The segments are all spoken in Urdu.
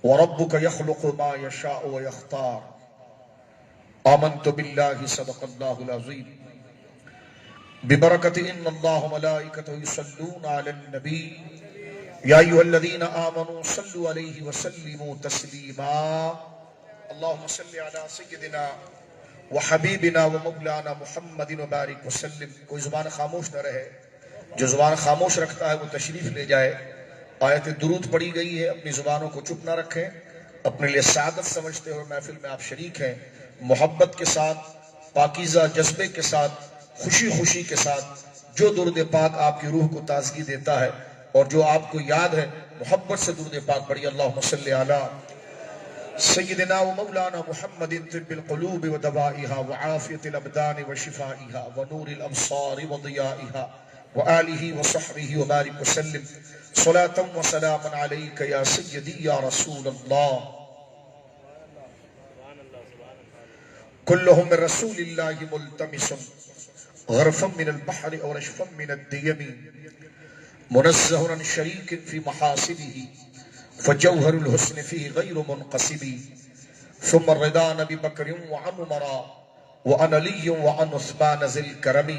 وَرَبُّكَ يَخْلُقُ مَا يَشَاءُ وَيَخْتَارُ آمَنْتُ بِاللَّهِ صدق اللہ العظیم ببرکت ان اللہ ملائکتہ یصلون علی النبی یا ایھا الذین آمنوا صلوا علیہ وسلموا تسلیما اللہم صل علی سیدنا وحبیبنا ومولانا محمد وبارک وسلم۔ کوئی زبان خاموش نہ رہے، جو زبان خاموش رکھتا ہے وہ تشریف لے جائے۔ آیت درود پڑھی گئی ہے، اپنی زبانوں کو چپ نہ رکھیں، اپنے لیے سعادت سمجھتے ہوئے محفل میں آپ شریک ہیں، محبت کے ساتھ، پاکیزہ جذبے کے ساتھ، خوشی خوشی کے ساتھ جو درود پاک آپ کی روح کو تازگی دیتا ہے اور جو آپ کو یاد ہے، محبت سے درود پاک پڑھیے۔ اللہم صلی علی سیدنا و مولانا محمد طب القلوب و دوائها وعافیت الابدان و شفائها ونور الابصار و ضیائها وآلہ وصحبہ وبارک وسلم صلاة و سلاما علیک یا سیدی یا رسول اللہ۔ کلہم من رسول اللہ ملتمس غرفا من البحر اور رشفا من الدیم منزہ عن شریک فی محاسبہ فجوہر الحسن فی غیر منقسم ثم الرضا نبی بکر وعن عمر وعن علی وعن عثمان ذی الکرم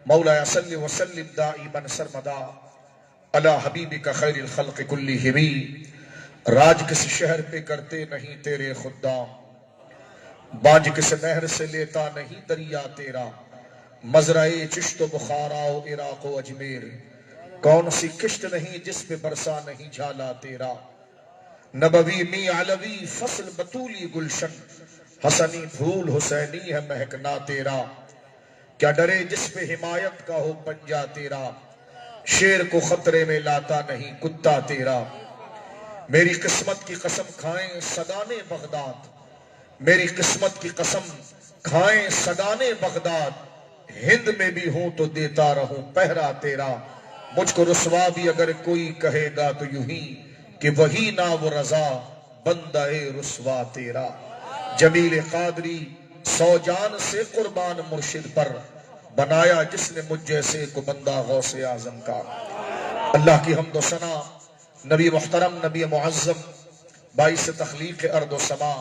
مولا صلی وسلم دائما سرمدا علی حبیبک خیر الخلق کلہم۔ راج کس شہر پہ کرتے نہیں تیرے خدام، باج کس نہر سے لیتا نہیں دریا تیرا، مزرعے چشت و بخارا و عراق و اجمیر، کون سی کشت نہیں جس پہ برسا نہیں جھالا تیرا، نبوی می علوی فصل بطولی گلشن، حسنی پھول حسینی ہے مہکنا تیرا، کیا ڈرے جس پہ حمایت کا ہو پنجا تیرا، شیر کو خطرے میں لاتا نہیں کتا تیرا، میری قسمت کی قسم کھائیں سدانے بغداد، میری قسمت کی قسم کھائیں سدانے بغداد، ہند میں بھی ہوں تو دیتا رہوں پہرا تیرا، مجھ کو رسوا بھی اگر کوئی کہے گا تو یوں ہی کہ وہی نا وہ رضا بندہ رسوا تیرا۔ جمیل قادری سو جان سے قربان مرشد پر، بنایا جس نے مجھ جیسے کو بندہ غوث اعظم کا۔ اللہ کی حمد و ثنا نبی محترم، نبی معظم، باعث تخلیق ارض و سما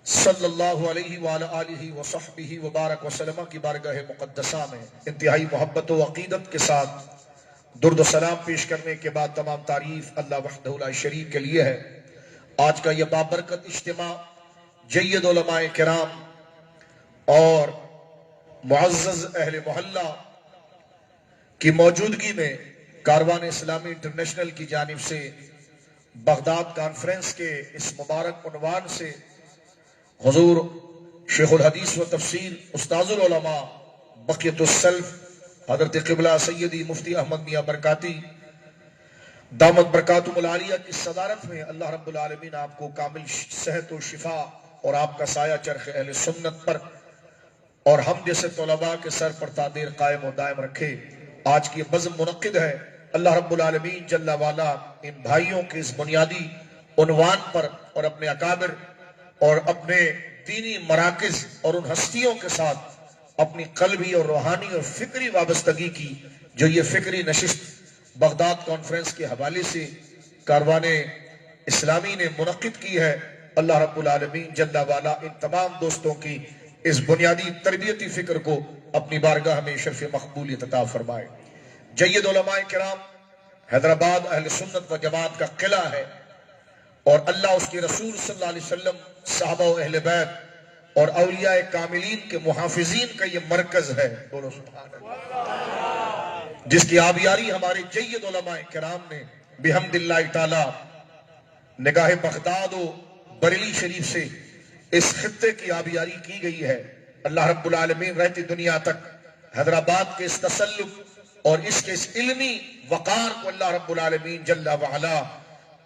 صلی اللہ علیہ وآلہ وصحبہ وبارک وسلم کی بارگاہ مقدسہ میں انتہائی محبت و عقیدت کے ساتھ درد و سلام پیش کرنے کے بعد تمام تعریف اللہ وحدہ لا شریک کے لیے ہے۔ آج کا یہ بابرکت اجتماع جید علماء کرام اور معزز اہل محلہ کی موجودگی میں کاروان اسلامی انٹرنیشنل کی جانب سے بغداد کانفرنس کے اس مبارک عنوان سے حضور شیخ الحدیث و تفسیر استاذ العلماء بقیت السلف حضرت قبلہ سیدی مفتی احمد میاں برکاتی دامت برکاتہم العالیہ کی صدارت میں اللہ رب العالمین آپ کو کامل صحت و شفا اور آپ کا سایہ چرخ اہل سنت پر اور ہم جیسے طلباء کے سر پر تادیر قائم و دائم رکھے۔ آج کی بزم منعقد ہے، اللہ رب العالمین جل والا ان بھائیوں کے اس بنیادی عنوان پر اور اپنے اکابر اور اپنے دینی مراکز اور ان ہستیوں کے ساتھ اپنی قلبی اور روحانی اور فکری وابستگی کی جو یہ فکری نشست بغداد کانفرنس کے حوالے سے کاروان اسلامی نے منعقد کی ہے۔ اللہ رب العالمین جل والا ان تمام دوستوں کی اس بنیادی تربیتی فکر کو اپنی بارگاہ میں شرف مقبولیت عطا فرمائے۔ جید علماء کرام حیدرآباد اہل سنت و جماعت کا قلعہ ہے اور اللہ اس کے رسول صلی اللہ علیہ وسلم، صحابہ و اہل بیت اور اولیاء کاملین کے محافظین کا یہ مرکز ہے، بولو سبحان اللہ، جس کی آبیاری ہمارے جید علماء کرام نے بحمد اللہ تعالی نگاہ بغداد و بریلی شریف سے اس خطے کی آبیاری کی گئی ہے۔ اللہ رب العالمین رہتی دنیا تک حیدرآباد کے اس تسلط اور اس کے اس علمی وقار کو اللہ رب العالمین جل وعلا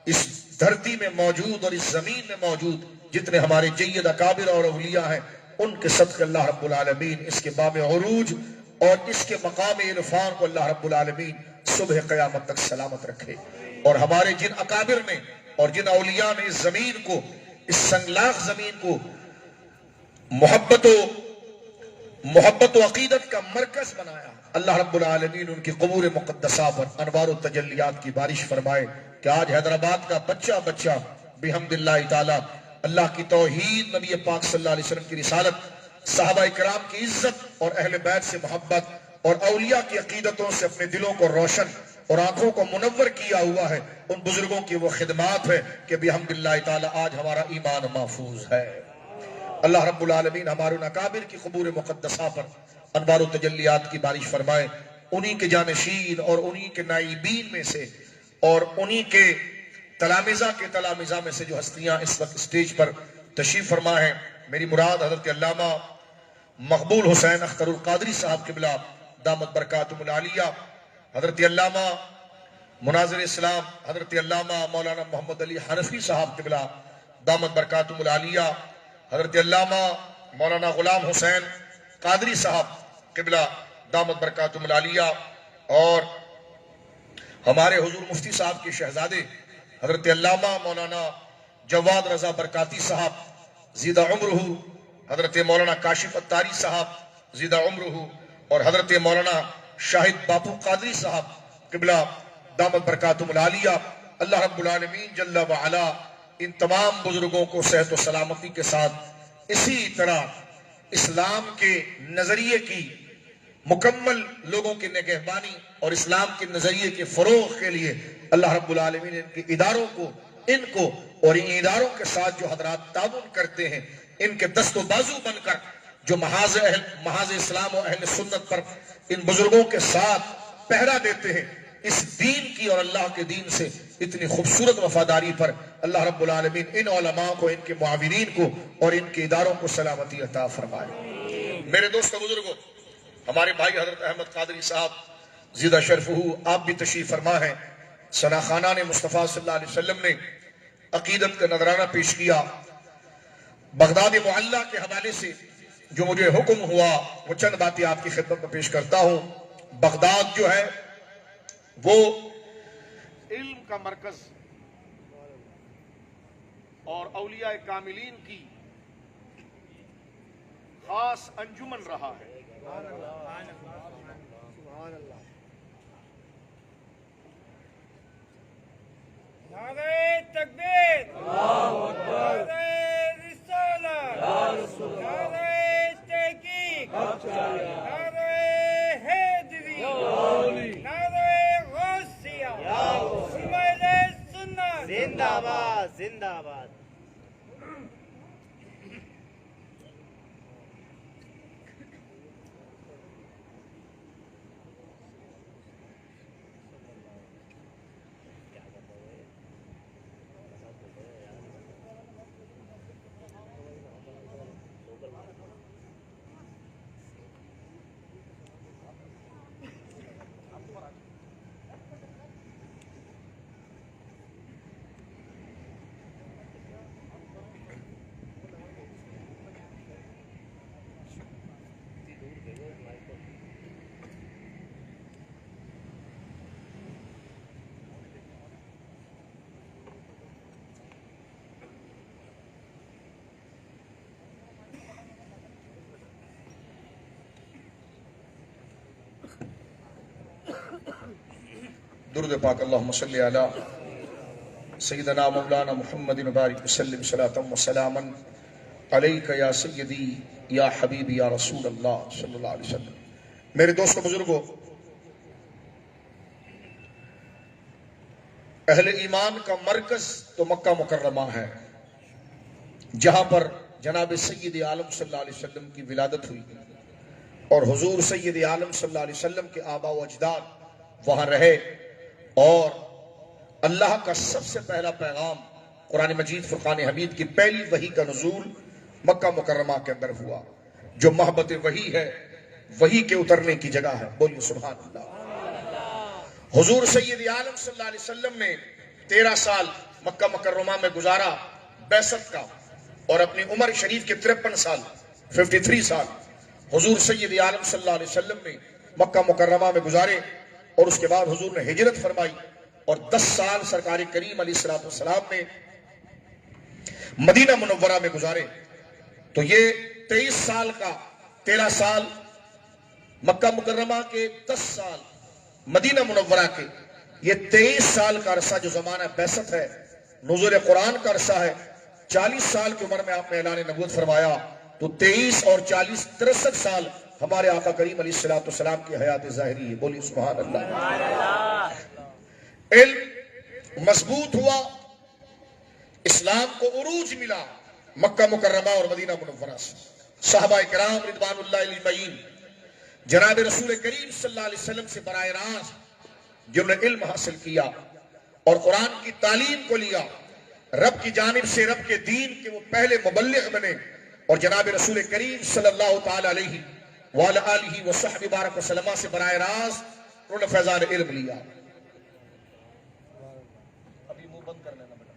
اس دھرتی میں موجود اور اس زمین میں موجود جتنے ہمارے جید اکابر اور اولیاء ہیں ان کے صدقے اللہ رب العالمین اس کے بام عروج اور اس کے مقام عرفان کو اللہ رب العالمین صبح قیامت تک سلامت رکھے، اور ہمارے جن اکابر نے اور جن اولیاء نے اس زمین کو، اس سنگلاخ زمین کو محبت و عقیدت کا مرکز بنایا، اللہ رب العالمین ان کی قبور مقدسہ پر انوار و تجلیات کی بارش فرمائے کہ آج حیدرآباد کا بچہ بحمد اللہ تعالی اللہ کی توحید، نبی پاک صلی اللہ علیہ وسلم کی رسالت، صحابہ اکرام کی عزت اور اہل بیت سے محبت اور اولیاء کی عقیدتوں سے اپنے دلوں کو روشن اور آنکھوں کو منور کیا ہوا ہے، ان بزرگوں کی وہ خدمات ہے کہ بحمد اللہ تعالی آج ہمارا ایمان محفوظ ہے۔ اللہ رب العالمین ہمارے اکابر کی قبور مقدسہ پر انوار و تجلیات کی بارش فرمائے، انہی کے جانشین اور انہی کے نائبین میں سے اور انہی کے تلامذہ میں سے جو ہستیاں اس وقت اسٹیج پر تشریف فرما ہیں۔ میری مراد حضرت علامہ مقبول حسین اختر القادری صاحب قبلہ دامت برکاتہم العالیہ، حضرت علامہ مناظر اسلام حضرت علامہ مولانا محمد علی حنفی صاحب قبلہ دامت برکاتہم العالیہ، حضرت علامہ مولانا غلام حسین قادری صاحب قبلہ دامت برکاتہم العالیہ، اور ہمارے حضور مفتی صاحب کے شہزادے حضرت علامہ مولانا جواد رضا برکاتی صاحب زیدہ عمرہ، حضرت مولانا کاشف اتاری صاحب زیدہ عمرہ، اور حضرت مولانا شاہد باپو قادری صاحب قبلہ دامت برکاتہم العالیہ۔ اللہ رب العالمین جل وعلا ان تمام بزرگوں کو صحت و سلامتی کے ساتھ اسی طرح اسلام کے نظریے کی مکمل لوگوں کی نگہبانی اور اسلام کے نظریے کے فروغ کے لیے اللہ رب العالمین ان کے اداروں کو، ان کو اور ان اداروں کے ساتھ جو حضرات تعاون کرتے ہیں، ان کے دست و بازو بن کر جو محاذ اسلام و اہل سنت پر ان بزرگوں کے ساتھ پہرا دیتے ہیں، اس دین کی اور اللہ کے دین سے اتنی خوبصورت وفاداری پر اللہ رب العالمین ان علماء کو، ان کے معاونین کو اور ان کے اداروں کو سلامتی عطا فرمائے۔ میرے دوستو بزرگوں، ہمارے بھائی حضرت احمد قادری صاحب زیدہ شرفہ آپ بھی تشریف فرما ہیں۔ ثنا خانان مصطفیٰ صلی اللہ علیہ وسلم نے عقیدت کا نذرانہ پیش کیا۔ بغداد معلیٰ کے حوالے سے جو مجھے حکم ہوا وہ چند باتیں آپ کی خدمت میں پیش کرتا ہوں۔ بغداد جو ہے وہ علم کا مرکز اور اولیاء کاملین کی خاص انجمن رہا ہے۔ نعرہ تکبیر، نعرہ رسالت، نعرہ تحقیق، نعرہ حیدری، نعرہ غوثیہ، حمایل سنت، زندہ باد زندہ باد۔ درود پاک اللہم صلی علی سیدنا مولانا محمد مبارک وسلم صلاۃ و سلاما علیک یا سیدی یا حبیبی یا رسول اللہ صلی اللہ علیہ وسلم۔ میرے دوستو بزرگوں، اہل ایمان کا مرکز تو مکہ مکرمہ ہے، جہاں پر جناب سید عالم صلی اللہ علیہ وسلم کی ولادت ہوئی اور حضور سید عالم صلی اللہ علیہ وسلم کے آباء و اجداد وہاں رہے، اور اللہ کا سب سے پہلا پیغام قرآن مجید فرقان حمید کی پہلی وحی کا نزول مکہ مکرمہ کے اندر ہوا، جو محبت وحی ہے، وحی کے اترنے کی جگہ ہے۔ بولیے سبحان اللہ۔ حضور سید عالم صلی اللہ علیہ وسلم نے 13 سال مکہ مکرمہ میں گزارا بعثت کا، اور اپنی عمر شریف کے 53 سال 53 سال حضور سید عالم صلی اللہ علیہ وسلم نے مکہ مکرمہ میں گزارے، اور اس کے بعد حضور نے ہجرت فرمائی، اور 10 سال سرکار کریم علیہ السلام نے مدینہ منورہ میں گزارے۔ تو یہ 23 سال کا، 13 سال مکہ مکرمہ کے، 10 سال مدینہ منورہ کے، یہ 23 سال کا عرصہ جو زمانہ بعثت ہے، نزول قرآن کا عرصہ ہے، 40 سال کی عمر میں آپ نے اعلان نبوت فرمایا، تو 23 اور 40 63 سال ہمارے آقا کریم علیہ السلام کی حیات ظاہری ہے. بولیے سبحان اللہ. علم مضبوط ہوا، اسلام کو عروج ملا مکہ مکرمہ اور مدینہ منورہ سے. صحابہ کرام رضوان اللہ اجمعین جناب رسول کریم صلی اللہ علیہ وسلم سے براہ راست جنہوں نے علم حاصل کیا اور قرآن کی تعلیم کو لیا، رب کی جانب سے رب کے دین کے وہ پہلے مبلغ بنے، اور جناب رسول کریم صلی اللہ تعالی علیہ وآلہ وصحبہ بارک وسلم سے براہ راست انہوں نے فیضان علم لیا. ابھی منہ بند کر لینا بیٹا.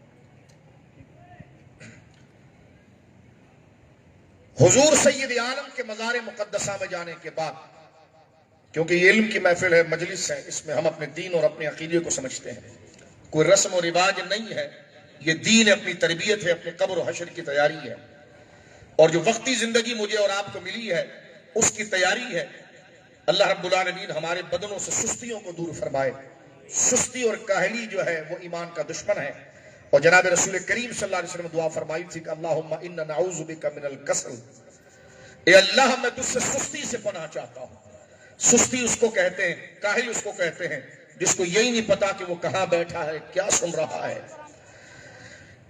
حضور سید عالم کے مزار مقدسہ میں جانے کے بعد، کیونکہ یہ علم کی محفل ہے، مجلس ہے، اس میں ہم اپنے دین اور اپنے عقیدے کو سمجھتے ہیں، کوئی رسم و رواج نہیں ہے، یہ دین ہے، اپنی تربیت ہے، اپنے قبر و حشر کی تیاری ہے، اور جو وقتی زندگی مجھے اور آپ کو ملی ہے اس کی تیاری ہے. اللہ رب العالمین ہمارے بدنوں سے سستیوں کو دور فرمائے. سستی اور کاہلی جو ہے وہ ایمان کا دشمن ہے، اور جناب رسول کریم صلی اللہ علیہ وسلم دعا فرمائی تھی کہ اللہم انا نعوذ بک من الکسل، اے اللہ میں تجھ سے سستی سے پناہ چاہتا ہوں. سستی اس کو کہتے ہیں، کاہل اس کو کہتے ہیں جس کو یہی نہیں پتا کہ وہ کہاں بیٹھا ہے، کیا سن رہا ہے،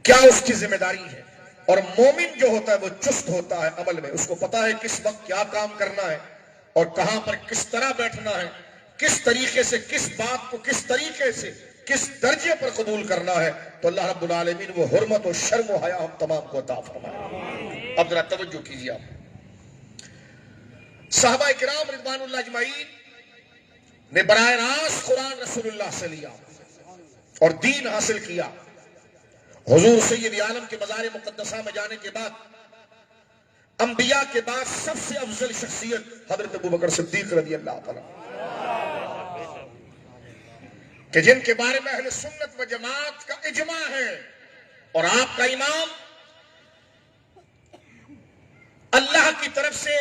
کیا اس کی ذمہ داری ہے. اور مومن جو ہوتا ہے وہ چست ہوتا ہے عمل میں، اس کو پتا ہے کس وقت کیا کام کرنا ہے اور کہاں پر کس طرح بیٹھنا ہے، کس طریقے سے کس بات کو کس طریقے سے کس درجے پر قبول کرنا ہے. تو اللہ رب العالمین وہ حرمت و شرم و حیا ہم تمام کو عطا فرمائے. اب ذرا توجہ کیجیے آپ. صحابہ کرام رضوان اللہ اجمعین نے براہ راست قرآن رسول اللہ سے لیا اور دین حاصل کیا. حضور سید عالم کے مزار مقدسہ میں جانے کے بعد انبیاء کے بعد سب سے افضل شخصیت حضرت ابوبکر صدیق رضی اللہ تعالیٰ، کہ جن کے بارے میں اہل سنت و جماعت کا اجماع ہے، اور آپ کا امام اللہ کی طرف سے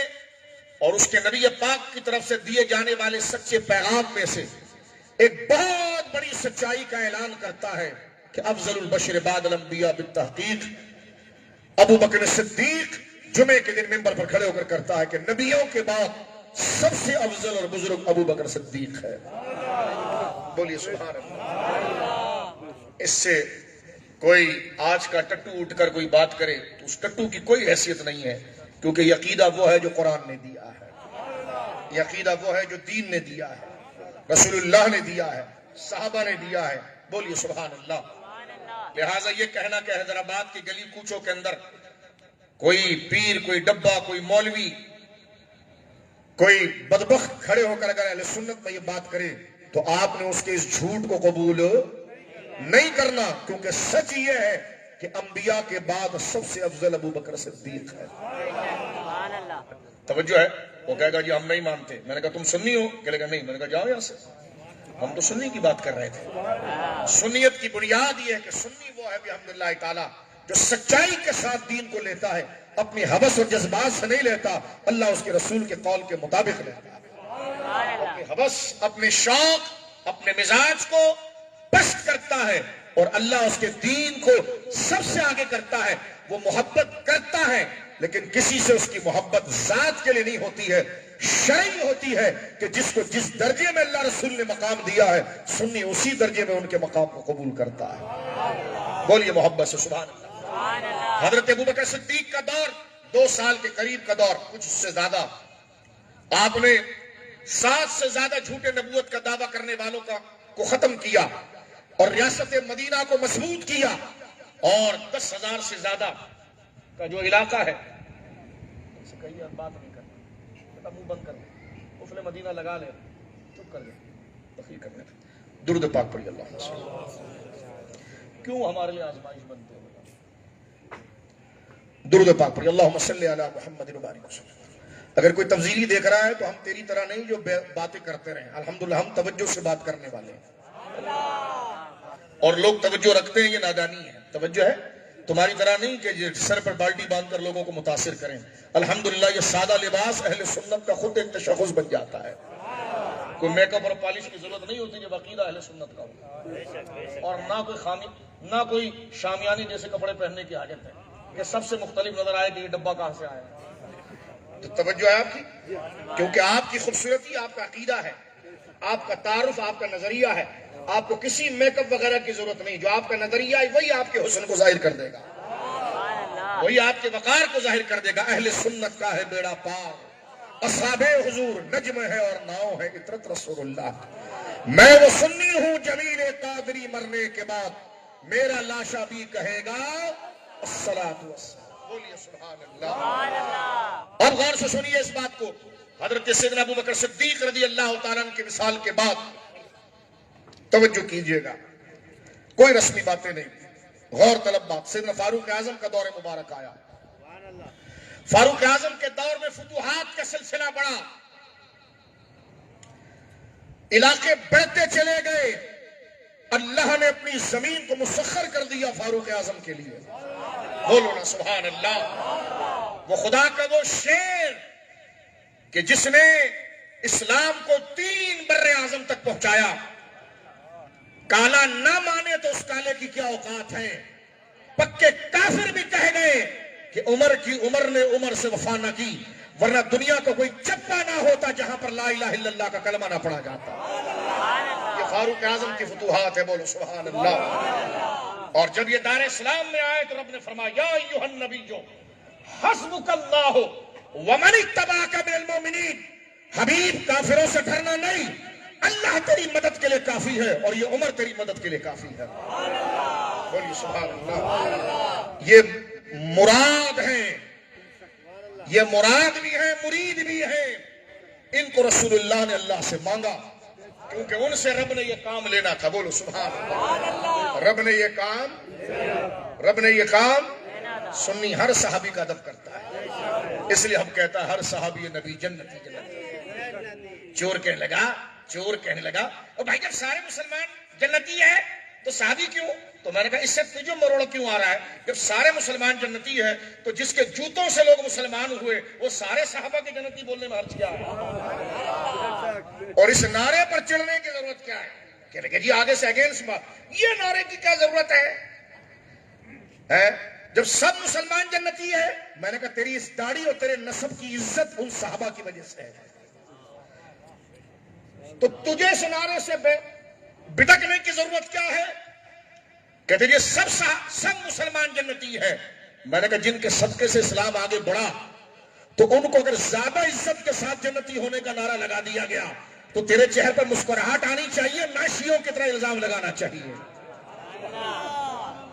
اور اس کے نبی پاک کی طرف سے دیے جانے والے سچے پیغام میں سے ایک بہت بڑی سچائی کا اعلان کرتا ہے کہ افضل البشر بعد الانبیاء بالتحقیق. ابو بکر صدیق جمعے کے دن منبر پر کھڑے ہو کر کرتا ہے کہ نبیوں کے بعد سب سے افضل اور بزرگ ابو بکر صدیق ہے. بولیے سبحان اللہ. اس سے کوئی آج کا ٹٹو اٹھ کر کوئی بات کرے تو اس ٹٹو کی کوئی حیثیت نہیں ہے، کیونکہ یہ عقیدہ وہ ہے جو قرآن نے دیا ہے، یہ عقیدہ وہ ہے جو دین نے دیا ہے، رسول اللہ نے دیا ہے، صحابہ نے دیا ہے. بولیے سبحان اللہ. لہٰذا یہ کہنا کہ حیدرآباد کی گلی کوچوں کے اندر کوئی پیر، کوئی ڈبہ، کوئی مولوی، کوئی بدبخت کھڑے ہو کر اگر اہل سنت میں یہ بات کرے تو آپ نے اس کے اس جھوٹ کو قبول نہیں کرنا، کیونکہ سچ یہ ہے کہ انبیاء کے بعد سب سے افضل ابو بکر صدیق ہے. توجہ ہے. وہ کہے گا جی ہم نہیں مانتے. میں نے کہا تم سنی ہو؟ کہے گا نہیں. میں نے کہا جاؤ یہاں سے. ہم تو سنی کی بات کر رہے تھے. سنیت کی بنیاد یہ ہے کہ سنی وہ ہے بحمداللہ تعالی جو سچائی کے ساتھ دین کو لیتا ہے، اپنی حوث اور جذبات سے نہیں لیتا، اللہ اس کے رسول کے قول کے مطابق لیتا ہے. اپنی حوث، اپنے شوق، اپنے مزاج کو پست کرتا ہے، اور اللہ اس کے دین کو سب سے آگے کرتا ہے. وہ محبت کرتا ہے لیکن کسی سے اس کی محبت ذات کے لیے نہیں ہوتی ہے، شرعی ہوتی ہے کہ جس کو جس درجے میں اللہ رسول نے مقام دیا ہے سنی اسی درجے میں ان کے مقام کو قبول کرتا ہے. بولیے محبت سے سبحان اللہ. حضرت ابوبکر صدیق کا دور 2 سال کے قریب کا دور، کچھ اس سے زیادہ. آپ نے 7 سے زیادہ جھوٹے نبوت کا دعویٰ کرنے والوں کو ختم کیا اور ریاست مدینہ کو مضبوط کیا، اور 10,000 سے زیادہ کا جو علاقہ ہے اس سے کہیں بات نہیں کرنا، منہ بند کر لیں، قفل مدینہ لگا لیں، چپ کر لیں، تقریر کرنے. درود پاک پڑھی اللہ. کیوں ہمارے لیے آزمائش بنتے ہیں؟ درود پاک پڑھی اللہم صلی علی محمد و بارک وسلم. اگر کوئی تفضیلی دیکھ رہا ہے تو ہم تیری طرح نہیں جو باتیں کرتے رہیں. الحمدللہ ہم توجہ سے بات کرنے والے ہیں، اور لوگ توجہ رکھتے ہیں، یہ نادانی ہے. توجہ ہے، تمہاری طرح نہیں کہ سر پر بالٹی باندھ کر لوگوں کو متاثر کریں. الحمدللہ یہ سادہ لباس اہل سنت کا خود ایک تشخص بن جاتا ہے. کوئی میک اپ اور پالش کی ضرورت نہیں ہوتی جب عقیدہ اہل سنت کا ہو، اور نہ کوئی خامی نہ کوئی شامیانی جیسے کپڑے پہننے کی حاجت ہے کہ سب سے مختلف نظر آئے کہ یہ ڈبہ کہاں سے آیا. تو توجہ ہے آپ کی، کیونکہ آپ کی خوبصورتی آپ کا عقیدہ ہے، آپ کا تعارف آپ کا نظریہ ہے. آپ کو کسی میک اپ وغیرہ کی ضرورت نہیں. جو آپ کا نظریہ ہے وہی آپ کے حسن کو ظاہر کر دے گا، وہی آپ کے وقار کو ظاہر کر دے گا. اہل سنت کا ہے بیڑا پار، اصحاب حضور نجم ہے اور ناؤ ہے عطرت رسول اللہ. میں وہ سنی ہوں جمیل قادری، مرنے کے بعد میرا لاشا بھی کہے گا الصلاۃ والسلام. بولیے سبحان اللہ. اب غور سے سنیے اس بات کو. حضرت سیدنا ابو بکر صدیق رضی اللہ تعالیٰ عنہ کی مثال کے بعد توجہ کیجئے گا، کوئی رسمی باتیں نہیں، غور طلب بات. سیدنا فاروق اعظم کا دور مبارک آیا. فاروق اعظم کے دور میں فتوحات کا سلسلہ بڑھا، علاقے بڑھتے چلے گئے. اللہ نے اپنی زمین کو مسخر کر دیا فاروق اعظم کے لیے. بولو نا سبحان اللہ. وہ خدا کا وہ شیر کہ جس نے اسلام کو 3 بر اعظم تک پہنچایا. کالا نہ مانے تو اس کالے کی کیا اوقات ہے. پکے کافر بھی کہہ گئے کہ عمر کی عمر نے عمر سے وفا نہ کی، ورنہ دنیا کو کوئی چپا نہ ہوتا جہاں پر لا الہ الا اللہ کا کلمہ نہ پڑھا جاتا. یہ فاروق اعظم کی فتوحات ہے. بولو سبحان اللہ. اور جب یہ دار اسلام میں آئے تو رب نے فرمایا یا ایھا النبی حسبک اللہ ومن اتبعک من المؤمنین. حبیب کافروں سے ڈرنا نہیں، اللہ تیری مدد کے لیے کافی ہے اور یہ عمر تیری مدد کے لیے کافی ہے. بولیے سبحان اللہ. یہ مراد ہیں، یہ مراد بھی ہیں مرید بھی ہیں. ان کو رسول اللہ نے اللہ سے مانگا کیونکہ ان سے رب نے یہ کام لینا تھا. بولو سبحان اللہ. رب نے یہ کام سنی ہر صحابی کا ادب کرتا ہے. اس لیے ہم کہتا ہے ہر صحابی نبی جنتی جنتی. چور کہنے لگا اور بھائی جب سارے مسلمان جنتی ہے تو صحابی کیوں؟ تو میں نے کہا اس سے تجھے مروڑ کیوں آ رہا ہے؟ جب سارے مسلمان جنتی ہے تو جس کے جوتوں سے لوگ مسلمان ہوئے وہ سارے صحابہ کے جنتی بولنے میں حرج کیا ہے؟ اور اس نعرے پر چڑھنے کی ضرورت کیا ہے؟ کہنے کہ جی آگے سے اگینسٹ بات. یہ نعرے کی کیا ضرورت ہے جب سب مسلمان جنتی ہے؟ میں نے کہا تیری اس داڑھی اور تیرے نسب کی عزت ان صحابہ کی وجہ سے ہے. تو تجھے اس نعرے سے بھٹکنے کی ضرورت کیا ہے؟ کہتے یہ سب مسلمان جنتی ہے. میں نے کہا جن کے صدقے سے اسلام آگے بڑھا تو ان کو اگر زیادہ عزت کے ساتھ جنتی ہونے کا نعرہ لگا دیا گیا تو تیرے چہرے پر مسکراہٹ آنی چاہیے، نہ شیعوں کی طرح الزام لگانا چاہیے.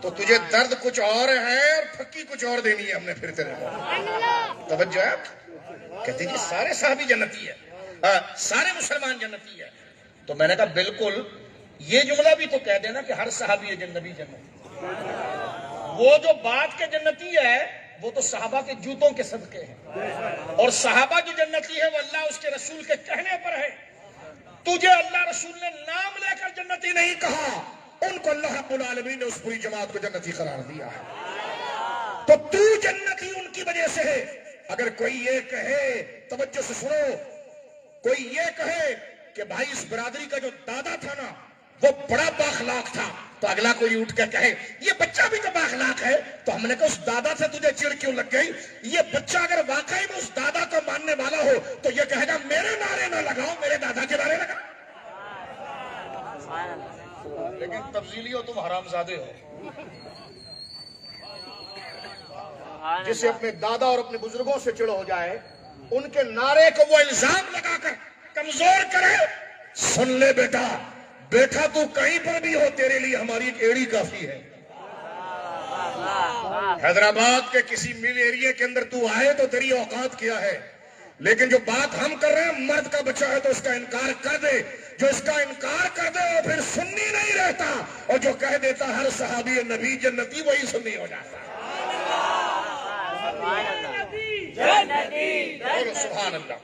تو تجھے درد کچھ اور ہے اور پھکی کچھ اور دینی ہے ہم نے پھر تیرے کو. توجہ ہے. کہتے جی سارے صحابی جنتی ہے، سارے مسلمان جنتی ہے. تو میں نے کہا بالکل یہ جملہ بھی تو کہہ دینا کہ ہر صحابی نبی جنتی. وہ جو بات کے جنتی ہے وہ تو صحابہ کے جوتوں کے صدقے ہیں، اور صحابہ جو جنتی ہے وہ اللہ اس کے رسول کے کہنے پر ہے. تجھے اللہ رسول نے نام لے کر جنتی نہیں کہا، ان کو اللہ رب العالمین نے اس پوری جماعت کو جنتی قرار دیا ہے. تو تو جنتی ان کی وجہ سے ہے. اگر کوئی یہ کہے، توجہ سے سنو، کوئی یہ کہے کہ بھائی اس برادری کا جو دادا تھا نا وہ بڑا بااخلاق تھا، تو اگلا کوئی اٹھ کے کہے یہ بچہ بھی تو بااخلاق ہے. تو ہم نے کہا اس دادا سے تجھے چڑ کیوں لگ گئی؟ یہ بچہ اگر واقعی میں اس دادا کو ماننے والا ہو تو یہ کہے گا میرے نعرے نہ لگاؤ، میرے دادا کے نعرے لگاؤ. لیکن تفضیلی ہو تم حرام زادے ہو. جسے اپنے دادا اور اپنے بزرگوں سے چڑ ہو جائے ان کے نعرے کو وہ الزام لگا کر کمزور کرے. سن لے بیٹا تو کہیں پر بھی ہو تیرے لیے ہماری ایک ایڑی کافی ہے. حیدرآباد کے کسی مل ایریے کے اندر تو آئے تو تیری اوقات کیا ہے، لیکن جو بات ہم کر رہے ہیں مرد کا بچہ ہے تو اس کا انکار کر دے. جو اس کا انکار کر دے وہ پھر سنی نہیں رہتا، اور جو کہہ دیتا ہر صحابی نبی جنتی وہی سنی ہو جاتا. سبحان اللہ.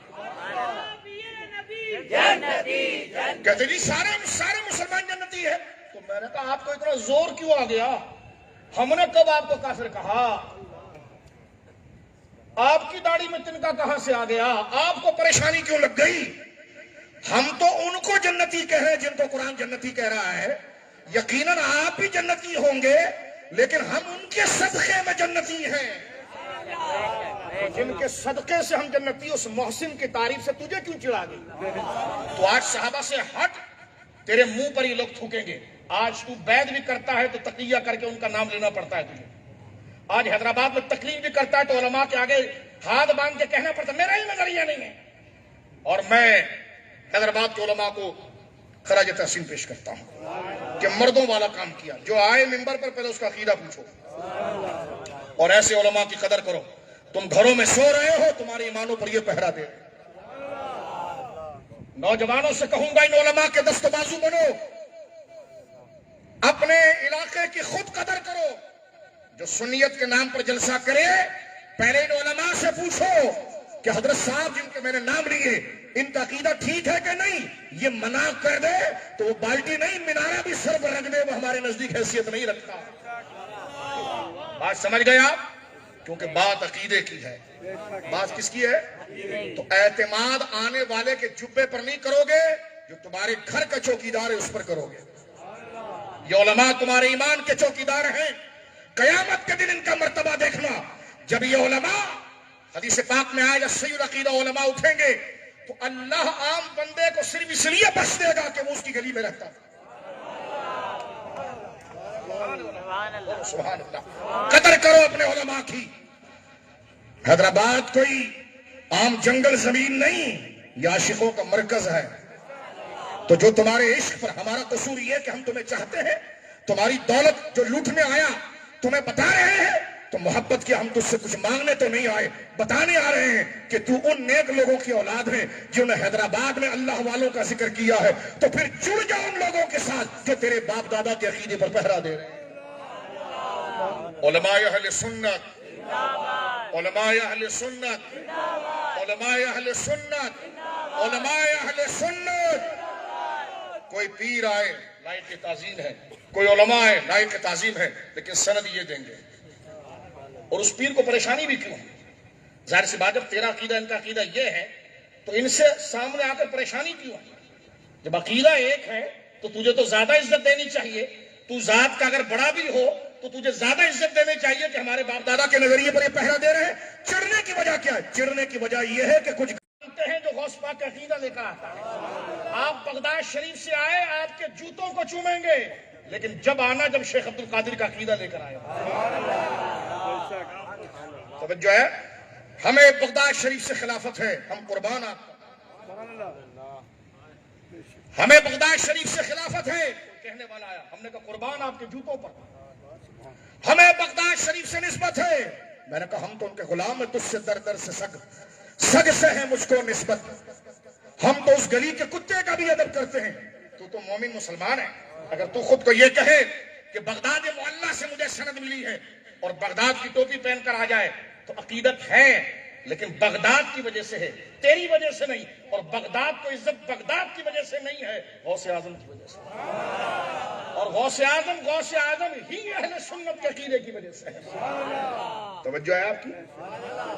کہتے جی سارے مسلمان جنتی ہے. تو میں نے کہا آپ کو اتنا زور کیوں آ گیا؟ ہم نے کب آپ کو کافر کہا؟ آپ کی داڑھی میں تنکا کہاں سے آ گیا؟ آپ کو پریشانی کیوں لگ گئی؟ ہم تو ان کو جنتی کہہ رہے ہیں جن کو قرآن جنتی کہہ رہا ہے. یقیناً آپ بھی جنتی ہوں گے، لیکن ہم ان کے صدقے میں جنتی ہیں۔ جن کے صدقے سے ہم جنتی، اس محسن کی تعریف سے تجھے کیوں چڑھا گئی؟ تو آج صحابہ سے ہٹ، تیرے منہ پر ہی لوگ تھوکیں گے۔ آج تو بیعت بھی کرتا ہے تو تقیہ کر کے ان کا نام لینا پڑتا ہے تجھے۔ آج حیدرآباد میں تقریر بھی کرتا ہے تو علماء کے آگے ہاتھ باندھ کے کہنا پڑتا ہے میرا ہی نظریہ نہیں ہے۔ اور میں حیدرآباد کے علماء کو خراج تحسین پیش کرتا ہوں کہ مردوں والا کام کیا۔ جو آئے منبر پر پہلے اس کا عقیدہ پوچھو، اور ایسے علماء کی قدر کرو۔ تم گھروں میں سو رہے ہو، تمہاری ایمانوں پر یہ پہرا دے۔ نوجوانوں سے کہوں گا ان علماء کے دست بازو بنو، اپنے علاقے کی خود قدر کرو۔ جو سنیت کے نام پر جلسہ کرے، پہلے ان علماء سے پوچھو کہ حضرت صاحب جن کے میں نے نام لیے ان کا عقیدہ ٹھیک ہے کہ نہیں۔ یہ منع کر دے تو وہ بالٹی نہیں مینارہ بھی سر پر رکھ دے، وہ ہمارے نزدیک حیثیت نہیں رکھتا۔ بات سمجھ گئے آپ؟ کیونکہ بات عقیدے کی ہے۔ بات کس کی ہے؟ تو اعتماد آنے والے کے جبے پر نہیں کرو گے، جو تمہارے گھر کا چوکیدار ہے اس پر کرو گے۔ یہ علماء تمہارے ایمان کے چوکیدار ہیں۔ قیامت کے دن ان کا مرتبہ دیکھنا، جب یہ علماء، حدیث پاک میں آئے گا سید عقیدہ علماء اٹھیں گے تو اللہ عام بندے کو صرف اس لیے بخش دے گا کہ وہ اس کی گلی میں رہتا تھا۔ سبحان اللہ۔ قدر کرو اپنے علماء کی۔ حیدرآباد کوئی عام جنگل زمین نہیں، یہ عاشقوں کا مرکز ہے۔ تو جو تمہارے عشق پر، ہمارا قصور یہ کہ ہم تمہیں چاہتے ہیں، تمہاری دولت جو لوٹنے آیا تمہیں بتا رہے ہیں تو محبت کی، ہم تجھ سے کچھ مانگنے تو نہیں آئے، بتانے آ رہے ہیں کہ تو ان نیک لوگوں کی اولاد ہے جنہوں نے حیدرآباد میں اللہ والوں کا ذکر کیا ہے، تو پھر جڑ جاؤ ان لوگوں کے ساتھ جو تیرے باپ دادا کے عقیدے پر پہرا دے رہے ہیں۔ علماء اہل سنت، علماء اہل سنت، علماء اہل سنت، علماء اہل سنت۔ کوئی پیر آئے لائق تعظیم ہے، کوئی علماء ہے لائق تعظیم ہے، لیکن سند یہ دیں گے۔ اور اس پیر کو پریشانی بھی کیوں ہے؟ ظاہر سی بات، جب تیرا عقیدہ ان کا عقیدہ یہ ہے تو ان سے سامنے آ کر پریشانی کیوں ہے؟ جب عقیدہ ایک ہے تو تجھے تو زیادہ عزت دینی چاہیے۔ تو ذات کا اگر بڑا بھی ہو تو تجھے زیادہ عزت دینی چاہیے کہ ہمارے باپ دادا کے نظریے پر یہ پہرا دے رہے ہیں۔ چڑھنے کی وجہ کیا ہے؟ چڑھنے کی وجہ یہ ہے کہ کچھ ہیں جو غوث پاک کا عقیدہ لے کر آتا ہے۔ آپ بغداد شریف سے آئے، آپ کے جوتوں کو چومیں گے، لیکن جب آنا جب شیخ عبد القادر کا عقیدہ لے کر آئے۔ توجہ ہے، ہمیں بغداد شریف سے خلافت ہے، ہم قربان آپ کا۔ ہمیں بغداد شریف سے خلافت ہے، کہنے والا آیا، ہم نے کہا قربان آپ کے جوتوں پر۔ ہمیں بغداد شریف سے نسبت ہے، میں نے کہا ہم تو ان کے غلام ہیں، تجھ سے در در سے سگ سے ہے مجھ کو نسبت، ہم تو اس گلی کے کتے کا بھی ادب کرتے ہیں۔ تو مومن مسلمان ہے، اگر تو خود کو یہ کہے کہ بغداد معلیٰ سے مجھے سند ملی ہے اور بغداد کی ٹوپی پہن کر آ جائے تو عقیدت ہے، لیکن بغداد کی وجہ سے ہے، تیری وجہ سے نہیں۔ اور بغداد کو عزت بغداد کی وجہ سے نہیں ہے، غوث اعظم کی وجہ سے۔ اور غوث اعظم ہی اہل سنت کے عقیدے کی وجہ سے ہے۔ توجہ ہے آپ کی؟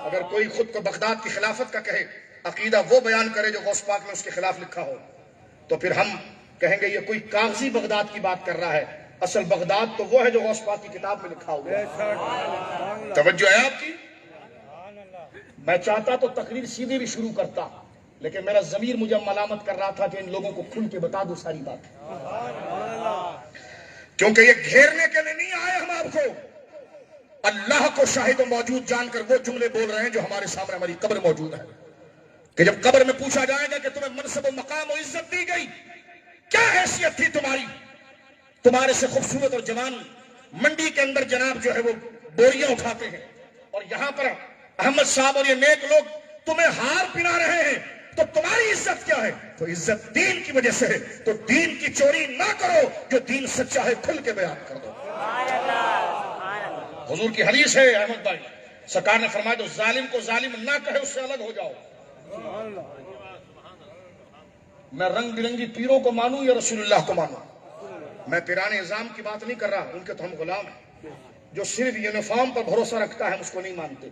اگر کوئی خود کو بغداد کی خلافت کا کہے، عقیدہ وہ بیان کرے جو غوث پاک نے اس کے خلاف لکھا ہو، تو پھر ہم کہیں گے یہ کوئی کاغذی بغداد کی بات کر رہا ہے، اصل بغداد تو وہ ہے جو غوث پاک کی کتاب میں لکھا ہوا ہے۔ توجہ ہے آپ کی؟ میں چاہتا تو تقریر سیدھی بھی شروع کرتا، لیکن میرا ضمیر مجھے ملامت کر رہا تھا کہ ان لوگوں کو کھل کے بتا دو ساری بات، کیونکہ یہ گھیرنے کے لیے نہیں آئے ہم آپ کو، اللہ کو شاہد و موجود جان کر وہ جملے بول رہے ہیں جو ہمارے سامنے ہماری قبر موجود ہے، کہ جب قبر میں پوچھا جائے گا کہ تمہیں منصب و مقام و عزت دی گئی، کیا حیثیت تھی تمہاری؟ تمہارے سے خوبصورت اور جوان منڈی کے اندر جناب جو ہے وہ بوریاں اٹھاتے ہیں، اور یہاں پر احمد صاحب اور یہ نیک لوگ تمہیں ہار پہنا رہے ہیں، تو تمہاری عزت کیا ہے؟ تو عزت دین کی وجہ سے ہے، تو دین کی چوری نہ کرو، جو دین سچا ہے کھل کے بیان کر دو۔ حضور کی حدیث ہے احمد بھائی، سرکار نے فرمایا جو ظالم کو ظالم نہ کہے اس سے الگ ہو جاؤ۔ میں رنگ برنگی پیروں کو مانوں یا رسول اللہ کو مانوں؟ میں پیران نظام کی بات نہیں کر رہا، ان کے تو ہم غلام ہیں۔ جو صرف یونیفارم پر بھروسہ رکھتا ہے ہم اس کو نہیں مانتے،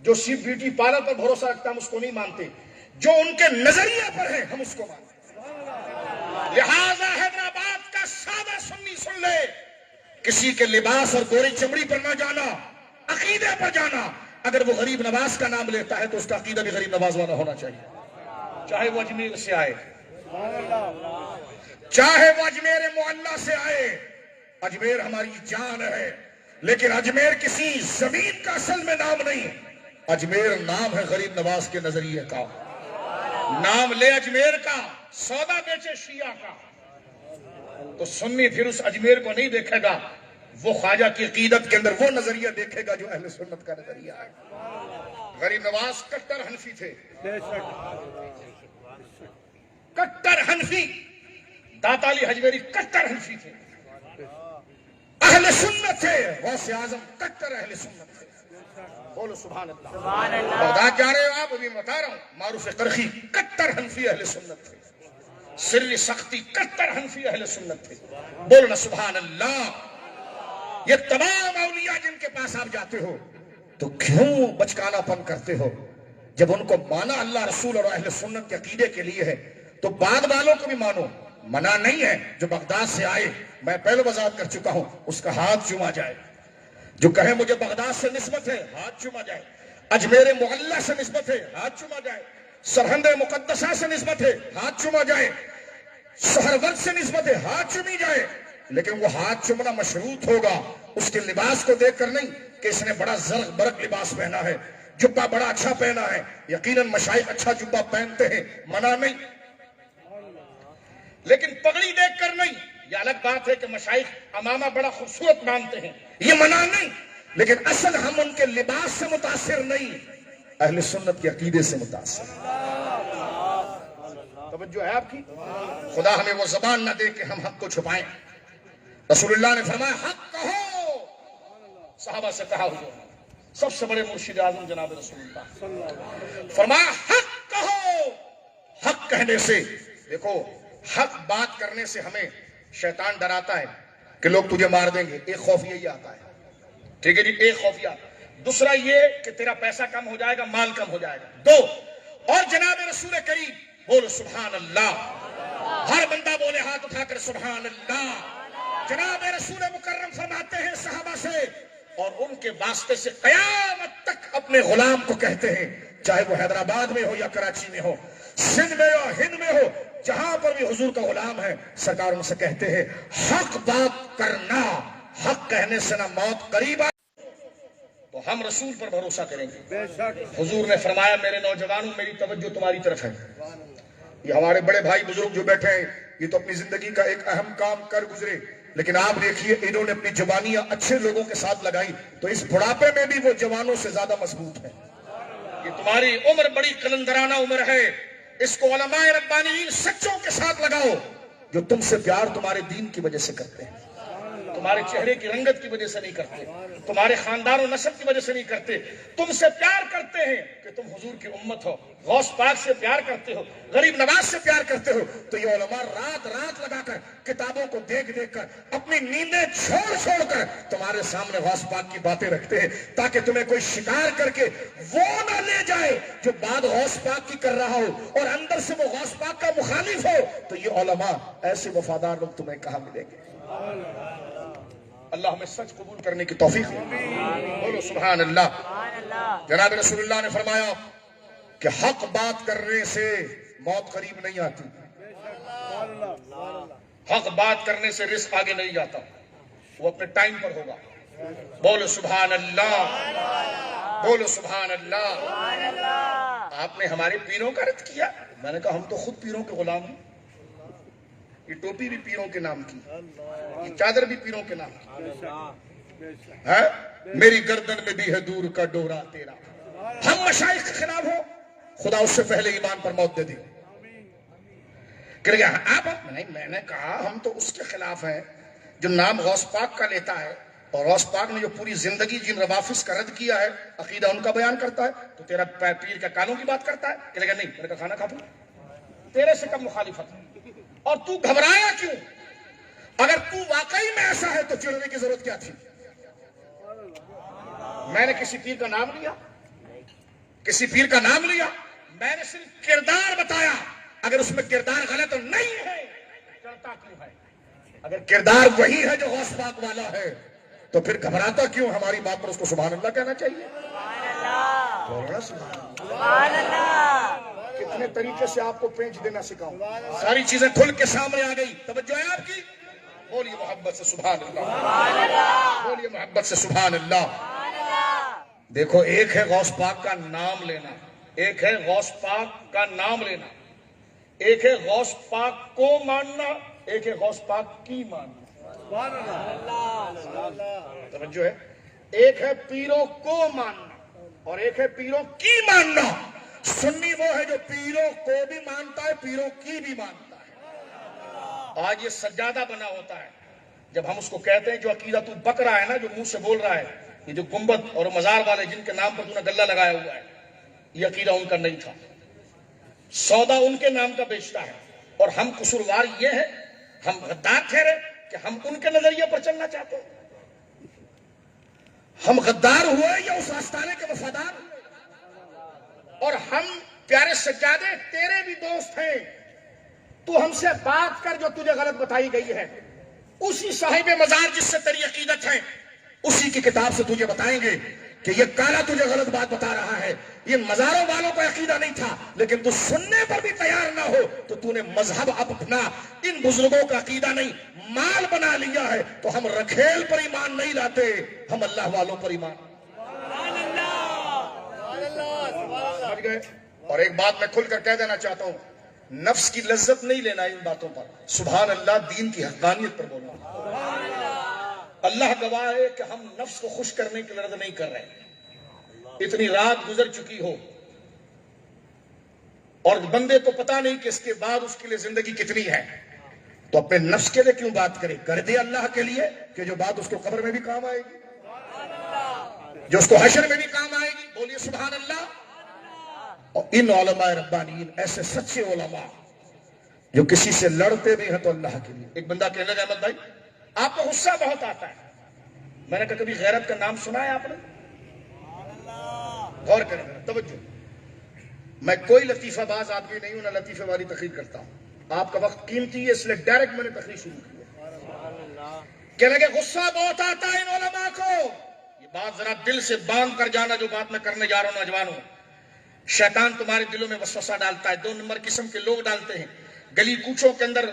جو صرف بیوٹی پارلر پر بھروسہ رکھتا ہے ہم اس کو نہیں مانتے، جو ان کے نظریے پر ہے ہم اس کو مانتے۔ لہذا حیدرآباد کا سادہ سن لے، کسی کے لباس اور گوری چمڑی پر نہ جانا، عقیدے پر جانا۔ اگر وہ غریب نواز کا نام لیتا ہے تو اس کا عقیدہ بھی غریب نواز والا ہونا چاہیے، چاہے وہ اجمیر سے آئے، چاہے وہ اجمیر معلیٰ سے آئے۔ اجمیر ہماری جان ہے، لیکن اجمیر کسی زمین کا اصل میں نام نہیں، اجمیر نام ہے غریب نواز کے نظریے کا۔ نام لے اجمیر کا، سودا بیچے شیعہ کا، تو سنی پھر اس اجمیر کو نہیں دیکھے گا، وہ خواجہ کی عقیدت کے اندر وہ نظریہ دیکھے گا جو اہل سنت کا نظریہ ہے۔ غریب نواز کٹر حنفی تھے، کٹر حنفی، داتا علی حجویری کٹر حنفی تھے، اہل سنت تھے، غوث اعظم کٹر اہل سنت تھے۔ بولو سبحان اللہ۔ بغداد جا رہے ہو آپ، ابھی بتا رہا ہوں، معروف قرخی کٹر حنفی اہل سنت تھے، سری سختی کٹر حنفی اہل سنت تھے۔ بولنا سبحان اللہ۔ یہ تمام اولیاء جن کے پاس آپ جاتے ہو تو کیوں بچکانا پن کرتے ہو؟ جب ان کو مانا اللہ رسول اور اہل سنت کے عقیدے کے لیے ہے تو بعد والوں کو بھی مانو۔ منع نہیں ہے جو بغداد سے آئے، میں پہلے وضاحت کر چکا ہوں، اس کا ہاتھ چوما جائے۔ جو کہے مجھے بغداد سے نسبت ہے، ہاتھ چوما جائے۔ اجمیر معلیٰ سے نسبت ہے، ہاتھ چوما جائے۔ سرہند مقدسہ سے نسبت ہے، ہاتھ چوما جائے۔ سہرورد سے نسبت ہے، ہاتھ چومی جائے، لیکن وہ ہاتھ چومنا مشروط ہوگا اس کے لباس کو دیکھ کر نہیں کہ اس نے بڑا زرق برق لباس پہنا ہے، جبہ بڑا اچھا پہنا ہے۔ یقیناً مشائخ اچھا جبہ پہنتے ہیں، منع نہیں، لیکن پگڑی دیکھ کر نہیں۔ یہ الگ بات ہے کہ مشائخ امامہ بڑا خوبصورت مانتے ہیں، یہ منع نہیں، لیکن اصل ہم ان کے لباس سے متاثر نہیں، اہل سنت کے عقیدے سے متاثر۔ توجہ ہے آپ کی؟ خدا ہمیں وہ زبان نہ دے کہ ہم حق کو چھپائیں۔ رسول اللہ نے فرمایا حق کہو، صحابہ سے کہا حضور، سب سے بڑے مرشد اعظم جناب رسول اللہ فرمایا حق کہو۔ حق کہنے سے، دیکھو حق بات کرنے سے ہمیں شیطان ڈراتا ہے کہ لوگ تجھے مار دیں گے، ایک خوف یہی آتا ہے، ٹھیک ہے جی، ایک خوف یہ، دوسرا یہ کہ تیرا پیسہ کم ہو جائے گا، مال کم ہو جائے گا، دو، اور جناب رسول کریم، بولو سبحان اللہ، ہر بندہ بولے ہاتھ اٹھا کر سبحان اللہ۔ جناب رسول مکرم فرماتے ہیں صحابہ سے، اور ان کے واسطے سے قیامت تک اپنے غلام کو کہتے ہیں، چاہے وہ حیدرآباد میں ہو یا کراچی میں ہو، سندھ میں ہو ہند میں ہو، جہاں پر بھی حضور کا غلام ہے، سرکار ان سے کہتے ہیں حق بات کرنا، حق کہنے سے نہ موت قریب آ تو ہم رسول پر بھروسہ کریں گے۔ حضور نے فرمایا میرے نوجوانوں میری توجہ تمہاری طرف ہے۔ یہ ہمارے بڑے بھائی بزرگ جو بیٹھے ہیں یہ تو اپنی زندگی کا ایک اہم کام کر گزرے، لیکن آپ دیکھیے انہوں نے اپنی جوانیاں اچھے لوگوں کے ساتھ لگائی تو اس بڑھاپے میں بھی وہ جوانوں سے زیادہ مضبوط ہیں۔ یہ تمہاری عمر بڑی قلندرانہ عمر ہے، اس کو علماء ربانیین سچوں کے ساتھ لگاؤ جو تم سے پیار تمہارے دین کی وجہ سے کرتے ہیں، تمہارے چہرے کی رنگت کی وجہ سے نہیں کرتے، تمہارے خاندان و نسب کی وجہ سے نہیں کرتے، تم سے پیار کرتے ہیں کہ تم حضور کی امت ہو، غوث پاک سے پیار کرتے ہو، غریب نواز سے پیار کرتے ہو، تو یہ علماء رات رات لگا کر کتابوں کو دیکھ دیکھ کر اپنی نیندیں چھوڑ چھوڑ کر تمہارے سامنے غوث پاک کی باتیں رکھتے ہیں تاکہ تمہیں کوئی شکار کر کے وہ نہ لے جائے جو بات غوث پاک کی کر رہا ہو اور اندر سے وہ غوث پاک کا مخالف ہو۔ تو یہ علماء ایسے وفادار لوگ تمہیں کہاں ملیں گے؟ اللہ ہمیں سچ قبول کرنے کی توفیق دے۔ بولو سبحان اللہ۔ جناب رسول اللہ نے فرمایا کہ حق بات کرنے سے موت قریب نہیں آتی، حق بات کرنے سے رزق آگے نہیں جاتا، وہ اپنے ٹائم پر ہوگا۔ بولو سبحان اللہ، بولو سبحان اللہ۔ آپ نے ہمارے پیروں کا رد کیا، میں نے کہا ہم تو خود پیروں کے غلام ہیں، یہ ٹوپی بھی پیروں کے نام کی، یہ چادر بھی پیروں کے نام کی ہے، میری گردن میں بھی ہے دور کا ڈورا تیرا۔ ہم مشائخ کے خلاف ہو، خدا اس سے پہلے ایمان پر موت دے دی کہ آپ نہیں، میں نے کہا ہم تو اس کے خلاف ہیں جو نام غوث پاک کا لیتا ہے، اور غوث پاک نے جو پوری زندگی جن روافظ کا رد کیا ہے، عقیدہ ان کا بیان کرتا ہے، تو تیرا پیر کا کانوں کی بات کرتا ہے کہ نہیں، میرے کا کھانا کھا پوں، تیرے سے کم مخالفت ہے۔ اور تو گھبرایا کیوں؟ اگر تو واقعی میں ایسا ہے تو چڑھنے کی ضرورت کیا تھی؟ میں نے کسی پیر کا نام لیا، کسی پیر کا نام لیا، میں نے صرف کردار بتایا، اگر اس میں کردار غلط نہیں ہے چلتا کیوں ہے؟ اگر کردار وہی ہے جو غوث پاک والا ہے تو پھر گھبراتا کیوں؟ ہماری بات پر اس کو سبحان اللہ کہنا چاہیے. بولنا سبحان اللہ. کتنے طریقے سے آپ کو پینچ دینا سکھاؤں. ساری چیزیں کھل کے سامنے آ گئی. توجہ ہے آپ کی؟ بولیے محبت سے سبحان اللہ. بولیے محبت سے سبحان اللہ. دیکھو، ایک ہے غوث پاک کا نام لینا، ایک ہے غوث پاک کا نام لینا، ایک ہے غوث پاک کو ماننا، ایک ہے غوث پاک کی ماننا. توجہ ہے. ایک ہے پیروں کو ماننا اور ایک ہے پیروں کی ماننا. سنی وہ ہے جو پیروں کو بھی مانتا ہے، پیروں کی بھی مانتا ہے. آج یہ سجادہ بنا ہوتا ہے. جب ہم اس کو کہتے ہیں جو عقیدہ تو بک رہا ہے نا، جو منہ سے بول رہا ہے، یہ جو گنبد اور مزار والے جن کے نام پر تو نے گلہ لگایا ہوا ہے، یہ عقیدہ ان کا نہیں تھا. سودا ان کے نام کا بیچتا ہے. اور ہم قصوروار یہ ہے، ہم غدار ٹھہرے کہ ہم ان کے نظریے پر چلنا چاہتے ہیں. ہم غدار ہوئے یا اس آستانے کے وفادار ہوئے؟ اور ہم پیارے سجادے تیرے بھی دوست ہیں. تو ہم سے بات کر جو تجھے غلط بتائی گئی ہے. اسی صاحب مزار جس سے تیری عقیدت ہے، اسی کی کتاب سے تجھے بتائیں گے کہ یہ کالا تجھے غلط بات بتا رہا ہے. یہ مزاروں والوں کا عقیدہ نہیں تھا، لیکن تو سننے پر بھی تیار نہ ہو تو تو نے مذہب اپنا ان بزرگوں کا عقیدہ نہیں مال بنا لیا ہے. تو ہم رکھیل پر ایمان نہیں لاتے، ہم اللہ والوں پر ایمان. سمجھ گئے؟ اور ایک بات میں کھل کر کہہ دینا چاہتا ہوں، نفس کی لذت نہیں لینا ان باتوں پر. سبحان اللہ. دین کی حقانیت پر بولنا. اللہ گواہ ہے کہ ہم نفس کو خوش کرنے کی لڑز نہیں کر رہے. اتنی رات گزر چکی ہو اور بندے کو پتا نہیں کہ اس کے بعد اس کے لیے زندگی کتنی ہے، تو اپنے نفس کے لیے کیوں بات کرے؟ کر دے اللہ کے لیے کہ جو بات اس کو قبر میں بھی کام آئے گی، جو اس کو حشر میں بھی کام آئے گی. بولیے سبحان اللہ. اور ان علماء ربانیین، ایسے سچے علماء جو کسی سے لڑتے بھی ہیں تو اللہ کے لیے. ایک بندہ کہنے لگا، احمد بھائی آپ کو غصہ بہت آتا ہے. میں نے کہا کبھی غیرت کا نام سنا ہے آپ نے؟ غور کریں، توجہ. میں کوئی لطیفہ باز آدمی نہیں ہوں، نہ لطیفے والی تقریر کرتا ہوں. آپ کا وقت قیمتی ہے، اس لیے ڈائریکٹ میں نے تقریر شروع کی ہے. کہنے لگے غصہ بہت آتا ہے ان علماء کو. یہ بات ذرا دل سے باندھ کر جانا جو بات میں کرنے جا رہا ہوں. نوجوانوں، شیطان تمہارے دلوں میں وسوسہ ڈالتا ہے. 2 نمبر قسم کے لوگ ڈالتے ہیں. گلی کوچوں کے اندر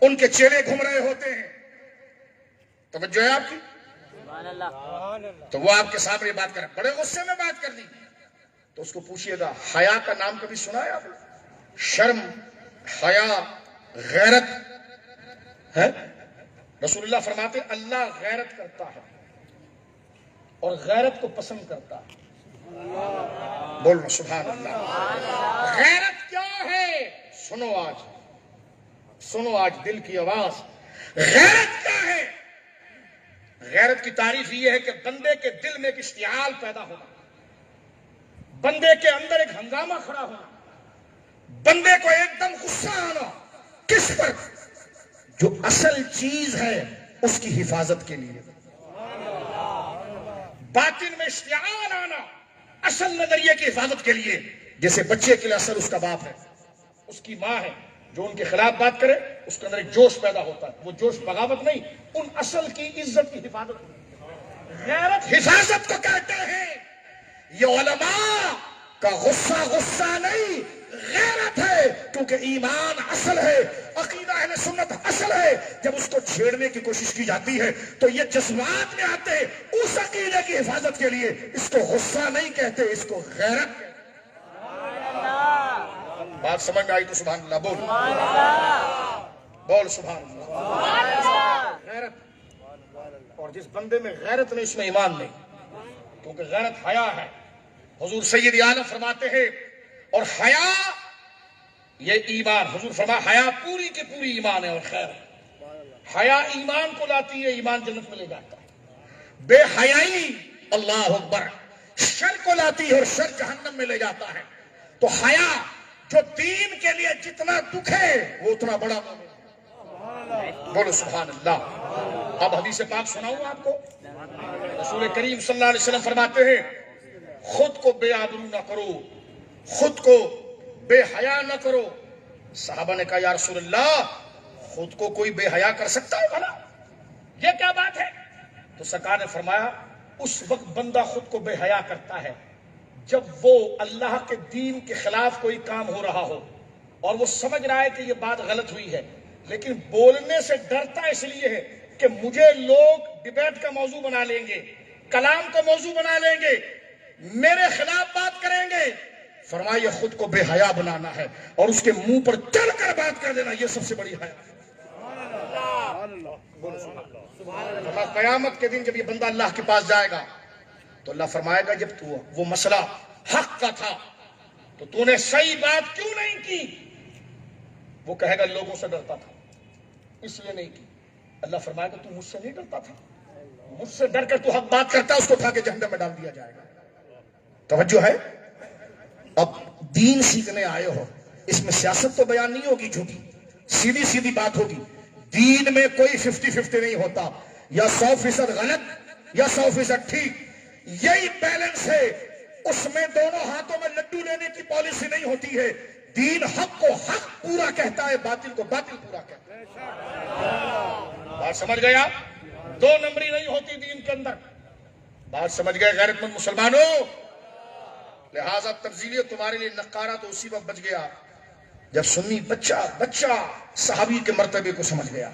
ان کے چہرے گھوم رہے ہوتے ہیں. توجہ ہے آپ کی؟ تو وہ آپ کے سامنے بات کریں، بڑے غصے میں بات کر دی، تو اس کو پوچھئے گا حیا کا نام کبھی سنا ہے آپ نے؟ شرم، حیا، غیرت ہے. رسول اللہ فرماتے اللہ غیرت کرتا ہے اور غیرت کو پسند کرتا ہے. بولو سبحان اللہ. غیرت کیا ہے؟ سنو آج دل کی آواز. غیرت کیا ہے؟ غیرت کی تعریف یہ ہے کہ بندے کے دل میں ایک اشتعال پیدا ہونا، بندے کے اندر ایک ہنگامہ کھڑا ہونا، بندے کو ایک دم غصہ آنا. کس پر؟ جو اصل چیز ہے اس کی حفاظت کے لیے. باطن میں اشتعال آنا اصل نظریے کی حفاظت کے لیے. جیسے بچے کے لیے اصل اس کا باپ ہے، اس کی ماں ہے. جو ان کے خلاف بات کرے اس کے اندر ایک جوش پیدا ہوتا ہے. وہ جوش بغاوت نہیں، ان اصل کی عزت کی حفاظت. غیرت حفاظت کو کہتے ہیں. یہ علماء کا غصہ نہیں، غیرت ہے. کیونکہ ایمان اصل ہے، عقیدہ اہل سنت اصل ہے. جب اس کو چھیڑنے کی کوشش کی جاتی ہے تو یہ جذبات میں آتے ہیں. اس عقیدے کی حفاظت کے لیے اس کو غصہ نہیں کہتے، اس کو غیرت کہتے. بات سمجھ میں آئی تو سبحان اللہ بول. بول سبحان اللہ. غیرت. اور جس بندے میں غیرت نہیں اس میں ایمان نہیں، کیونکہ غیرت حیا ہے. حضور سید عالم فرماتے ہیں اور حیا یہ ایمان. حضور فرما حیا پوری کی پوری ایمان ہے اور خیر ہے. حیا ایمان کو لاتی ہے، ایمان جنت میں لے جاتا ہے. بے حیائی اللہ اکبر شر کو لاتی ہے اور شر جہنم میں لے جاتا ہے. تو حیا جو دین کے لیے جتنا دکھ ہے وہ اتنا بڑا مومن ہے. بولو سبحان اللہ. اب حدیث پاک سناؤں آپ کو. رسول کریم صلی اللہ علیہ وسلم فرماتے ہیں خود کو بے آبرو نہ کرو، خود کو بے حیا نہ کرو. صحابہ نے کہا یا رسول اللہ خود کو کوئی بے حیا کر سکتا ہے بھلا؟ یہ کیا بات ہے؟ تو سرکار نے فرمایا اس وقت بندہ خود کو بے حیا کرتا ہے جب وہ اللہ کے دین کے خلاف کوئی کام ہو رہا ہو اور وہ سمجھ رہا ہے کہ یہ بات غلط ہوئی ہے، لیکن بولنے سے ڈرتا اس لیے ہے کہ مجھے لوگ ڈبیٹ کا موضوع بنا لیں گے، کلام کو موضوع بنا لیں گے، میرے خلاف بات کریں گے۔ فرمایا خود کو بے حیا بنانا ہے اور اس کے منہ پر چڑھ کر بات کر دینا، یہ سب سے بڑی حیا ہے۔ قیامت کے دن جب یہ بندہ اللہ کے پاس جائے گا تو اللہ فرمائے گا جب تو وہ مسئلہ حق کا تھا تو تو نے صحیح بات کیوں نہیں کی؟ وہ کہے گا لوگوں سے ڈرتا تھا اس لیے نہیں کی۔ اللہ فرمائے گا تو مجھ سے نہیں ڈرتا تھا، مجھ سے ڈر کر تو حق بات کرتا، اس کو اٹھا کے جہنم میں ڈال دیا جائے گا۔ توجہ ہے؟ اب دین سیکھنے آئے ہو، اس میں سیاست تو بیان نہیں ہوگی جھوٹی، سیدھی سیدھی بات ہوگی۔ دین میں کوئی 50-50 نہیں ہوتا، یا 100% غلط یا 100% ٹھیک، یہی بیلنس ہے۔ اس میں دونوں ہاتھوں میں لڈو لینے کی پالیسی نہیں ہوتی ہے۔ دین حق کو حق پورا کہتا ہے، باطل کو باطل پورا کہتا ہے۔ بات سمجھ گیا؟ دو نمبری نہیں ہوتی دین کے اندر۔ بات سمجھ گئے غیرت مند مسلمانوں؟ لہذا تفضیلیت تمہارے لیے نقارہ تو اسی وقت بچ گیا جب سنی بچہ صحابی کے مرتبے کو سمجھ گیا۔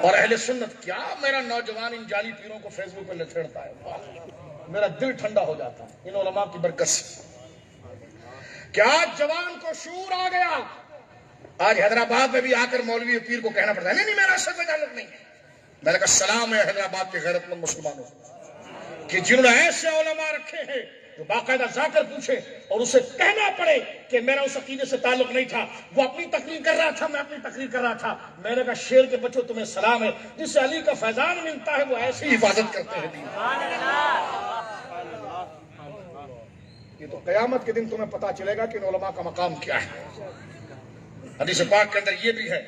اور اہل سنت کیا میرا نوجوان ان جعلی پیروں کو فیس بک پہ لچھڑتا ہے، میرا دل ٹھنڈا ہو جاتا ہے ان علماء کی برکت سے۔ کیا جوان کو شعور آ گیا؟ آج حیدرآباد میں بھی آ کر مولوی پیر کو کہنا پڑتا ہے نہیں میرا اثر میں تعلق نہیں ہے۔ میں نے کہا سلام ہے حیدرآباد کے غیرت مند مسلمانوں کہ جنہوں نے ایسے علماء رکھے ہیں جو باقاعدہ جا کر پوچھے اور اسے کہنا پڑے کہ میرا اس عقیدے سے تعلق نہیں تھا، وہ اپنی تقریر کر رہا تھا، میں اپنی تقریر کر رہا تھا۔ میں نے کہا شیر کے بچوں تمہیں سلام ہے، جس سے علی کا فیضان ملتا ہے وہ ایسی حفاظت کرتے ہیں۔ یہ تو قیامت کے دن تمہیں پتا چلے گا کہ ان علماء کا مقام کیا ہے۔ حدیث پاک کے اندر یہ بھی ہے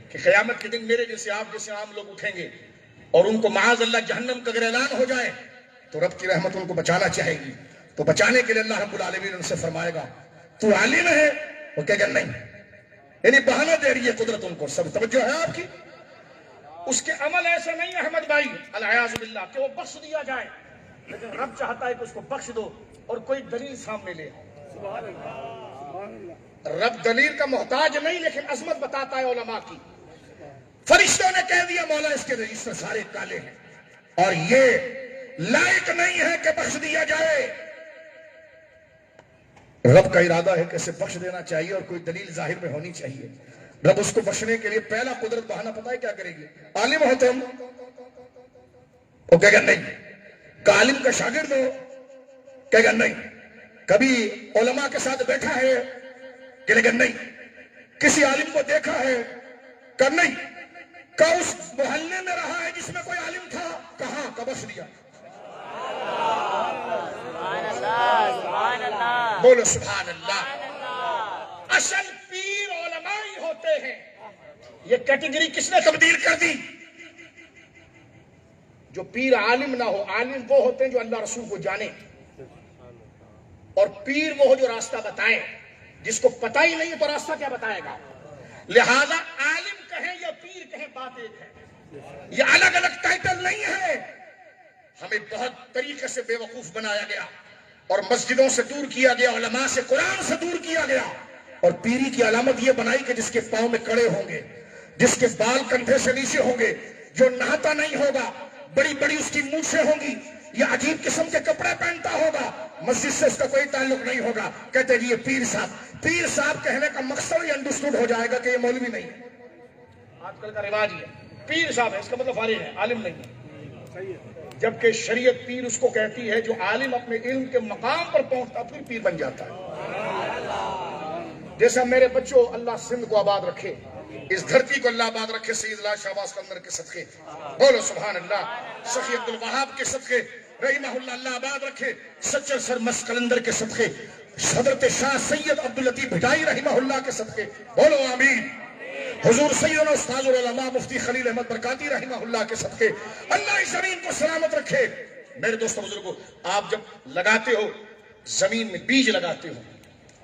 کہ قیامت کے دن میرے جیسے آپ جیسے عام لوگ اٹھیں گے اور ان کو معاذ اللہ جہنم کا اگر اعلان ہو جائے تو رب کی رحمت ان کو بچانا چاہے گی، تو بچانے کے لیے اللہ رب العالمین ان سے فرمائے گا تو عالم ہے، وہ کہے گا نہیں، یعنی بہانہ دے رہی ہے قدرت ان کو۔ سب توجہ ہے آپ کی؟ اس کے عمل ایسے نہیں ہے احمد بھائی العیاذ باللہ کہ وہ بخش دیا جائے، لیکن رب چاہتا ہے کہ اس کو بخش دو اور کوئی دلیل سامنے لے۔ رب دلیل کا محتاج نہیں، لیکن عظمت بتاتا ہے علماء کی۔ فرشتوں نے کہہ دیا مولا اس کے رجسٹر سارے کالے ہیں اور یہ لائق نہیں ہے کہ بخش دیا جائے۔ رب کا ارادہ ہے کہ اسے بخش دینا چاہیے اور کوئی دلیل ظاہر میں ہونی چاہیے۔ رب اس کو بخشنے کے لیے پہلا قدرت بہانہ پتہ ہے کیا کرے گی؟ عالم ہو تم، وہ کہے گا نہیں۔ عالم کا شاگرد ہو، کہے گا نہیں۔ کبھی علماء کے ساتھ بیٹھا ہے، کہے گا نہیں۔ کسی عالم کو دیکھا ہے، کہ نہیں۔ کہ اس محلے میں رہا ہے جس میں کوئی عالم تھا، کہاں کا بخش دیا۔ بولو سبحان اللہ۔ اصل پیر علماء ہی ہوتے ہیں۔ یہ کیٹیگری کس نے تبدیل کر دی؟ جو پیر عالم نہ ہو، عالم وہ ہوتے ہیں جو اللہ رسول کو جانے، اور پیر وہ ہو جو راستہ بتائیں۔ جس کو پتہ ہی نہیں ہے تو راستہ کیا بتائے گا؟ لہذا عالم کہیں یا پیر کہیں بات ایک ہے، یہ الگ الگ ٹائٹل نہیں ہے۔ ہمیں بہت طریقے سے بے وقوف بنایا گیا اور مسجدوں سے دور کیا گیا، علماء سے قرآن سے دور کیا گیا، اور پیری کی علامت یہ بنائی کہ جس کے پاؤں میں کڑے ہوں گے، جس کے بال کندھے سے نیچے ہوں گے، جو نہاتا نہیں ہوگا، بڑی بڑی اس کی مونچھیں ہوں گی، یہ عجیب قسم کے کپڑے پہنتا ہوگا، مسجد سے اس کا کوئی تعلق نہیں ہوگا، کہتے جی یہ پیر صاحب۔ پیر صاحب کہنے کا مقصد یہ انڈرسٹوڈ ہو جائے گا کہ یہ مولوی نہیں ہے۔ آج کل کا رواج یہ ہے پیر صاحب ہے، اس کا مطلب فارغ ہے، عالم نہیں ہے۔ جبکہ شریعت پیر اس کو کہتی ہے جو عالم اپنے علم کے مقام پر پہنچتا پھر پیر بن جاتا ہے۔ جیسا میرے بچوں، اللہ سندھ کو آباد رکھے، اس دھرتی کو اللہ آباد رکھے، سید اللہ شہباز قلندر کے صدقے، بولو سبحان اللہ، سخی عبد الوہاب کے صدقے رحمہ اللہ اللہ آباد رکھے، سچر سر مس قلندر کے صدقے، حضرت شاہ سید عبداللطیف بھٹائی رحمہ اللہ کے صدقے، بولو آمین۔ حضور سیدنا استاذ العلماء مفتی خلیل احمد برکاتی رحمہ اللہ کے صدقے اللہ اس زمین کو سلامت رکھے۔ میرے دوستوں بزرگوں، آپ جب لگاتے ہو زمین میں بیج لگاتے ہو،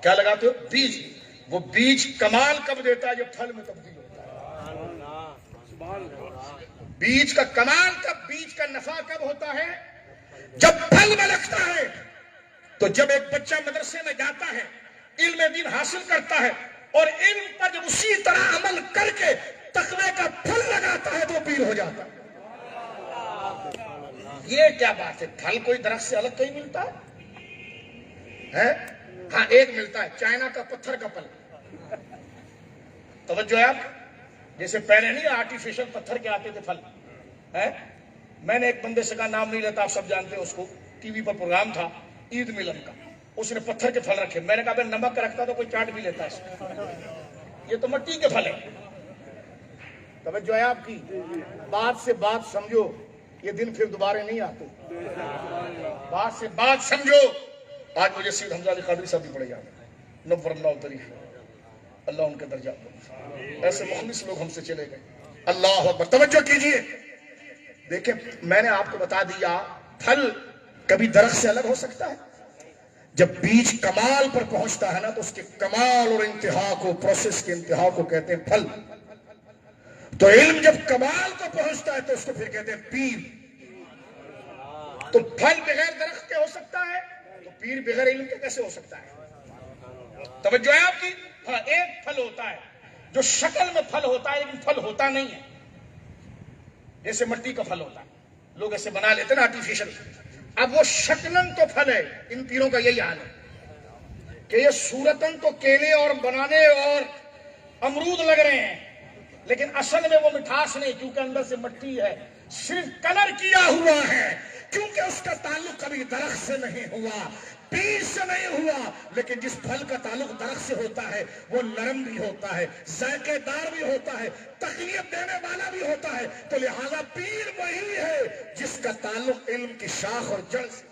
کیا لگاتے ہو؟ بیج۔ وہ بیج کمال کب دیتا ہے؟ جب پھل میں تبدیل ہوتا ہے۔ بیج کا کمال کب، بیج کا نفع کب ہوتا ہے؟ جب پھل میں لگتا ہے۔ تو جب ایک بچہ مدرسے میں جاتا ہے، علم دین حاصل کرتا ہے، اور علم پر جب اسی طرح عمل کر کے تقوی کا پھل لگاتا ہے تو پیر ہو جاتا ہے۔ یہ کیا بات ہے؟ پھل کوئی درخت سے الگ کہیں ملتا ہے؟ ہاں ایک ملتا ہے، چائنا کا پتھر کا پھل۔ توجہ ہے آپ؟ جیسے پہلے نہیں آرٹیفیشل پتھر کے آتے تھے پھل، میں نے ایک بندے سے کہا، نام نہیں لیتا، آپ سب جانتے ہیں اس کو، ٹی وی پر پروگرام تھا عید ملن کا، اس نے پتھر کے پھل رکھے۔ میں نے کہا بھائی نمک رکھتا تو کوئی چاٹ بھی لیتا ہے، یہ تو مٹی کے پھل ہے۔ توجہ ہے آپ کی؟ بات سے بات سمجھو، یہ دن پھر دوبارہ نہیں آتے، بات سے بات سمجھو۔ آج مجھے سید حمزہ علی قادری صاحب بھی پڑے جاتے ہیں، نور اللہ تاریخ، اللہ ان کے درجات کو، ایسے مخلص لوگ ہم سے چلے گئے۔ اللہ اکبر، توجہ کیجئے۔ دیکھیں میں نے آپ کو بتا دیا، پھل کبھی درخت سے الگ ہو سکتا ہے؟ جب بیج کمال پر پہنچتا ہے نا، تو اس کے کمال اور انتہا کو، پروسیس کے انتہا کو کہتے ہیں پھل۔ تو علم جب کمال کو پہنچتا ہے تو اس کو پھر کہتے ہیں پیر۔ تو پھل بغیر درخت کے ہو سکتا ہے، تو پیر بغیر علم کے کیسے ہو سکتا ہے؟ توجہ ہے آپ کی؟ ہاں ایک پھل ہوتا ہے جو شکل میں پھل ہوتا ہے لیکن پھل ہوتا نہیں ہے، جیسے مٹی کا پھل ہوتا ہے، لوگ ایسے بنا لیتے ہیں نا آرٹیفیشل۔ اب وہ شکلن تو پھل ہے، ان پیروں کا یہی حال ہے کہ یہ صورتن تو کیلے اور بنانے اور امرود لگ رہے ہیں، لیکن اصل میں وہ مٹھاس نہیں، کیونکہ اندر سے مٹی ہے، صرف کلر کیا ہوا ہے، کیونکہ اس کا تعلق کبھی درخت سے نہیں ہوا، پیر سے نہیں ہوا۔ لیکن جس پھل کا تعلق درخت سے ہوتا ہے وہ نرم بھی ہوتا ہے، ذائقے دار بھی ہوتا ہے، تکلیف دینے والا بھی ہوتا ہے۔ تو لہذا پیر وہی ہے جس کا تعلق علم کی شاخ اور جڑ سے۔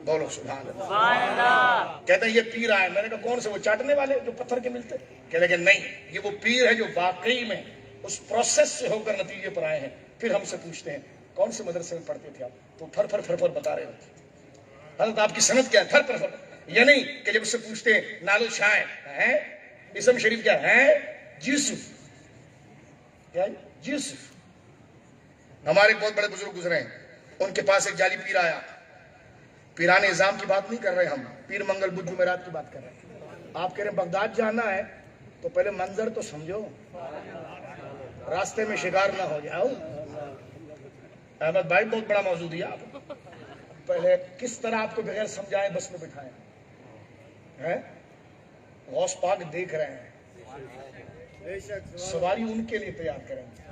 بولو سبحان اللہ۔ کہتے ہیں یہ پیر آئے، میں نے کہا کون سے؟ وہ چاٹنے والے جو پتھر کے ملتے؟ کہتے کہ نہیں، یہ وہ پیر ہے جو واقعی میں اس پروسیس سے ہو کر نتیجے پر آئے ہیں۔ پھر ہم سے پوچھتے ہیں کون سے مدرسے میں پڑھتے تھے آپ؟ تو پھر بتا رہے ہوتے، حضرت آپ کی سند کیا ہے؟ پھر یہ نہیں کہ جب اس سے پوچھتے ہیں نالو شاہ ہے، اسم شریف کیا ہے؟ یوسف، کیا یوسف۔ ہمارے بہت بڑے بزرگ گزرے ہیں، ان کے پاس ایک جعلی پیر آیا۔ پیران نظام کی بات نہیں کر رہے ہم، پیر منگل بدھ جمعرات کی بات کر رہے ہیں۔ آپ کہہ رہے ہیں بغداد جانا ہے تو پہلے منظر تو سمجھو، راستے میں شکار نہ ہو جاؤ۔ احمد بھائی بہت بڑا موضوع دیا آپ، پہلے کس طرح آپ کو بغیر سمجھائے بس میں بٹھائیں۔ غوث پاک دیکھ رہے ہیں، سواری ان کے لیے تیار کریں گے۔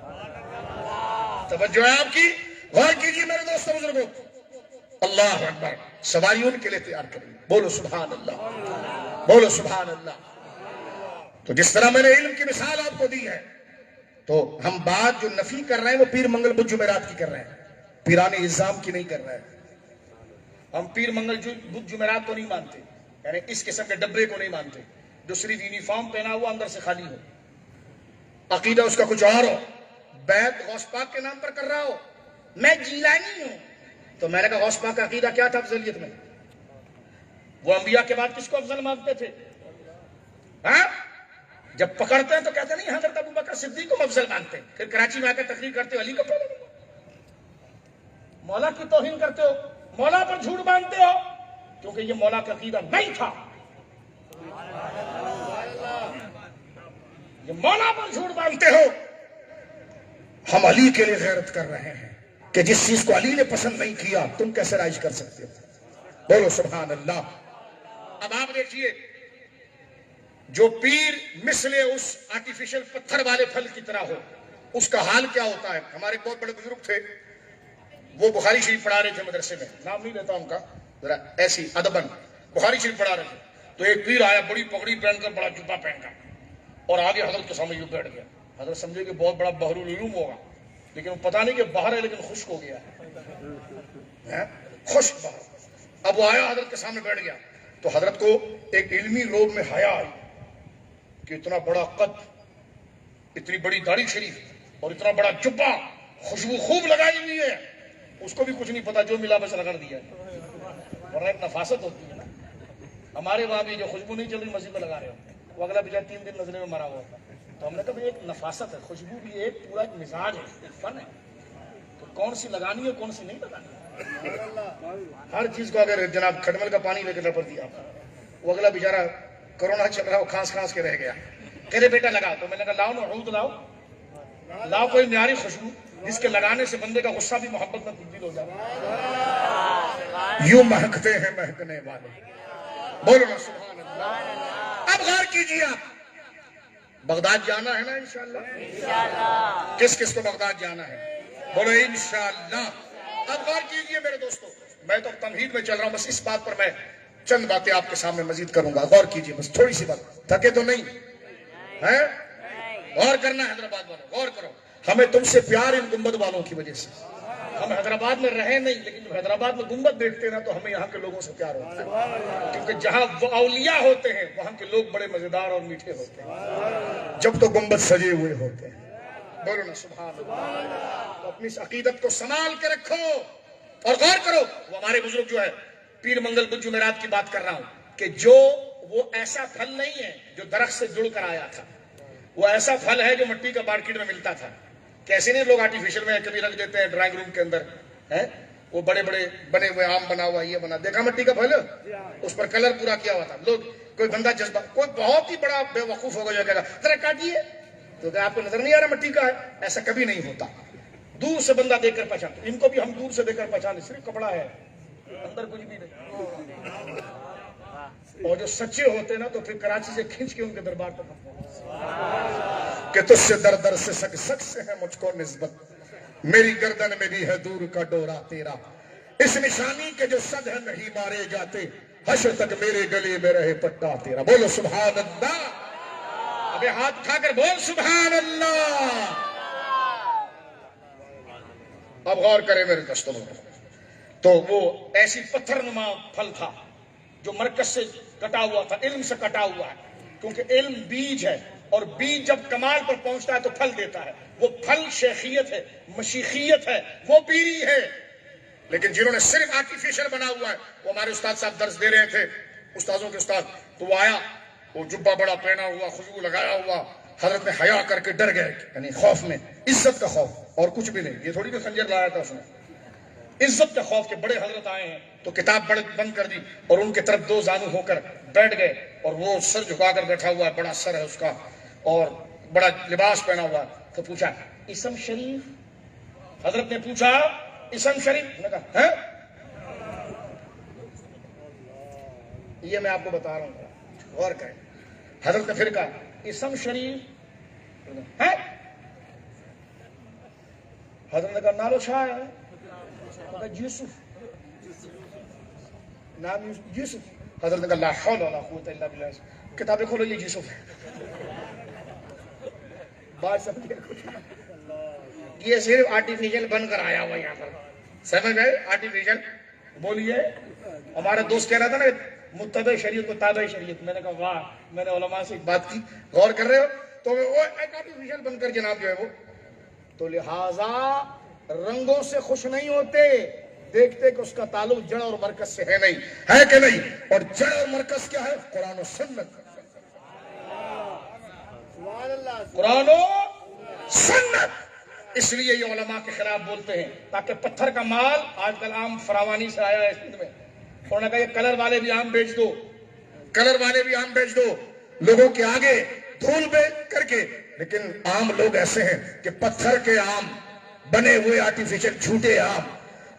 توجہ ہے آپ کی؟ غور کیجیے میرے دوستوں بزرگوں، اللہ اکبر، سواری ان کے لیے تیار کریں گے۔ بولو سبحان اللہ، بولو سبحان اللہ۔ تو جس طرح میں نے علم کی مثال آپ کو دی ہے، تو ہم بات جو نفی کر رہے ہیں وہ پیر منگل بدھ جمعرات کی کر رہے ہیں، پیران نظام کی نہیں کر رہے ہیں۔ ہم پیر منگل بدھ جمعرات کو نہیں مانتے، یعنی اس قسم کے ڈبے کو نہیں مانتے جو صرف یونیفارم پہنا ہوا اندر سے خالی ہو، عقیدہ اس کا کچھ اور ہو، بیعت غوث پاک کے نام پر کر رہا ہو۔ میں جیلانی ہوں، تو میں نے کہا غوث پاک کا عقیدہ کیا تھا افضلیت میں؟ وہ انبیاء کے بعد کس کو افضل مانتے تھے؟ ہاں، جب پکڑتے ہیں تو کہتے نہیں حضرت ابو بکر صدیق کو افضل مانتے ہیں، پھر کراچی میں آ کر تقریر کرتے ہو علی کو پہلے، مولا کی توہین کرتے ہو، مولا پر جھوٹ باندھتے ہو، کیونکہ یہ مولا کا عقیدہ نہیں تھا۔ یہ مولا پر جھوٹ باندھتے ہو۔ ہم علی کے لیے غیرت کر رہے ہیں کہ جس چیز کو علی نے پسند نہیں کیا تم کیسے رائج کر سکتے ہو؟ بولو سبحان اللہ۔ اب آپ دیکھیے، جو پیر مثل اس آرٹیفیشل پتھر والے پھل کی طرح ہو، اس کا حال کیا ہوتا ہے؟ ہمارے بہت بڑے بزرگ تھے، وہ بخاری شریف پڑھا رہے تھے مدرسے میں، نام نہیں لیتا ان کا، ذرا ایسی ادبن بخاری شریف پڑھا رہے تھے، تو ایک پیر آیا بڑی پگڑی پہن کر، بڑا جبہ پہن کر، اور آگے حضرت کے سامنے یوں بیٹھ گیا۔ حضرت سمجھے کہ بہت بڑا بحر العلوم ہوگا، لیکن وہ پتہ نہیں کہ باہر ہے لیکن خشک ہو گیا ہے، خشک باہر۔ اب وہ آیا حضرت کے سامنے بیٹھ گیا، تو حضرت کو ایک علمی روب میں حیا آئی کہ اتنا بڑا قد، اتنی بڑی داڑھی شریف اور اتنا بڑا جبہ، خوشبو خوب لگائی ہوئی ہے، اس کو بھی کچھ نہیں پتا، جو ملا بس رگڑ دیا، ورنہ ایک نفاست ہوتی ہے نا۔ ہمارے وہاں بھی جو خوشبو نہیں چل رہی مسجد میں لگا رہے ہو، وہ اگلا بچہ 3 دن نظرے میں مرا ہوا ہوتا، تو ہم نے کہا ایک نفاست ہے، خوشبو بھی ایک پورا ایک مزاج ہے، ایک فن ہے، تو کون سی لگانی ہے کون سی نہیں لگانی. ہر چیز کو اگر جناب کھٹمل کا پانی لے کے لپڑ دیا، وہ اگلا بیچارہ کرونا چل رہا وہ کھانس کے رہ گیا، کہے بیٹا لگا. تو میں نے کہا لاؤ نا عود لاؤ کوئی معیاری خوشبو جس کے لگانے سے بندے کا غصہ بھی محبت میں تبدیل ہو جائے. یوں مہکتے ہیں مہکنے والے. بولو نا سبحان اللہ. اب غور کیجیے، آپ بغداد جانا ہے نا انشاءاللہ؟ کس کس کو بغداد جانا ہے؟ بولو انشاءاللہ. اب غور کیجیے میرے دوستو، میں تو تمہید میں چل رہا ہوں، بس اس بات پر میں چند باتیں آپ کے سامنے مزید کروں گا. غور کیجیے، بس تھوڑی سی بات، تھکے تو نہیں ہے؟ غور کرنا حیدرآباد والوں، غور کرو. ہمیں تم سے پیار ان گنبد والوں کی وجہ سے. ہم حیدرآباد میں رہے نہیں، لیکن جب حیدرآباد میں گنبد دیکھتے ہیں نا تو ہمیں یہاں کے لوگوں سے پیار ہوتا ہے، کیونکہ جہاں وہ اولیاء ہوتے ہیں وہاں کے لوگ بڑے مزیدار اور میٹھے ہوتے ہیں جب تو گنبد سجے ہوئے ہوتے ہیں. بولو نا سبحان اللہ. تو اپنی اس عقیدت کو سنبھال کے رکھو اور غور کرو. وہ ہمارے بزرگ جو ہے پیر منگل بدھ جمعرات کی بات کر رہا ہوں کہ جو وہ ایسا پھل نہیں ہے جو درخت سے جڑ کر آیا تھا، وہ ایسا پھل ہے جو مٹی کا مارکیٹ میں ملتا تھا. کیسے نہیں لوگ آرٹیفیشل میں کبھی رکھ دیتے ہیں ڈرائنگ روم کے اندر، وہ بڑے بڑے بنے ہوئے آم بنا ہوا، یہ بنا دیکھا مٹی کا پھل، اس پر کلر پورا کیا ہوا تھا. لوگ کوئی بندہ جذبہ، کوئی بہت ہی بڑا بے وقوف ہوگا جو کہے گا ذرا کاٹیے، تو کہ آپ کو نظر نہیں آ رہا مٹی کا ہے؟ ایسا کبھی نہیں ہوتا. دور سے بندہ دیکھ کر پہچان. ان کو بھی ہم دور سے دیکھ کر پہچانے، صرف کپڑا ہے اندر کچھ بھی نہیں. اور جو سچے ہوتے نا تو پھر کراچی سے کھینچ کے ان کے دربار پر کہ تجھ سے در در سے سک سک سے ہے مجھ کو نسبت، میری گردن میں بھی ہے دور کا ڈورا تیرا، اس نشانی کے جو صد ہے نہیں مارے جاتے، حشر تک میرے گلے میں رہے پٹا تیرا. بولو سبحان اللہ. ابے ہاتھ اٹھا کر بول سبحان اللہ. اب غور کرے میرے دوستوں، تو وہ ایسی پتھر نما پھل تھا جو مرکز سے کٹا ہوا تھا، علم سے کٹا ہوا ہے، کیونکہ علم بیج ہے اور بیج جب کمال پر پہنچتا ہے تو پھل دیتا ہے. وہ پھل شیخیت ہے، مشیخیت ہے، وہ پیری ہے. لیکن جنہوں نے صرف آرٹیفیشل بنا ہوا ہے، وہ ہمارے استاد صاحب درس دے رہے تھے، استادوں کے استاد، تو وہ آیا، وہ جبہ بڑا پہنا ہوا، خوشبو لگایا ہوا، حضرت نے حیا کر کے ڈر گئے، یعنی خوف میں، عزت کا خوف اور کچھ بھی نہیں. یہ تھوڑی کہ خنجر لایا تھا اس نے، عزت کے خوف کے. بڑے حضرت آئے ہیں تو کتاب بند کر دی اور ان کے طرف دو زانو ہو کر بیٹھ گئے، اور وہ سر جھکا کر بیٹھا ہوا ہے، بڑا سر ہے اس کا اور بڑا لباس پہنا ہوا. تو پوچھا اسم شریف؟ حضرت نے پوچھا اسم شریف؟ نے کہا ہے. یہ میں آپ کو بتا رہا ہوں، غور کریں. حضرت نے پھر کہا اسم شریف ہے؟ حضرت نے کہا نالو شاہ ہے؟ یوسف، نام یوسف. حضرت نے کہا لا حول ولا قوت الا باللہ. کتابیں کھولو، یہ یوسف ہے. بات سمجھ گئے؟ یہ صرف آرٹیفیشل بن کر آیا ہوا یہاں پر، سمجھ گئے؟ آرٹیفیشل. بولیے. ہمارا دوست کہہ رہا تھا نا متبع شریعت کو تابع شریعت. میں نے کہا واہ، میں نے علماء سے ایک بات کی، غور کر رہے ہو؟ تو وہ ایک آرٹیفیشل بن کر جناب جو ہے وہ، تو لہذا رنگوں سے خوش نہیں ہوتے، دیکھتے کہ اس کا تعلق جڑ اور مرکز سے ہے نہیں، ہے کہ نہیں؟ اور جڑ اور مرکز کیا ہے؟ قرآن و سنت. قرآن و سنت. اس لیے یہ علماء کے خلاف بولتے ہیں تاکہ پتھر کا مال آج کل عام فراوانی سے آیا ہے سندھ میں. انہوں نے کہا یہ کلر والے بھی آم بیچ دو، کلر والے بھی آم بیچ دو لوگوں کے آگے دھول بیچ کر کے. لیکن عام لوگ ایسے ہیں کہ پتھر کے آم، بنے ہوئے آرٹیفیشل جھوٹے آم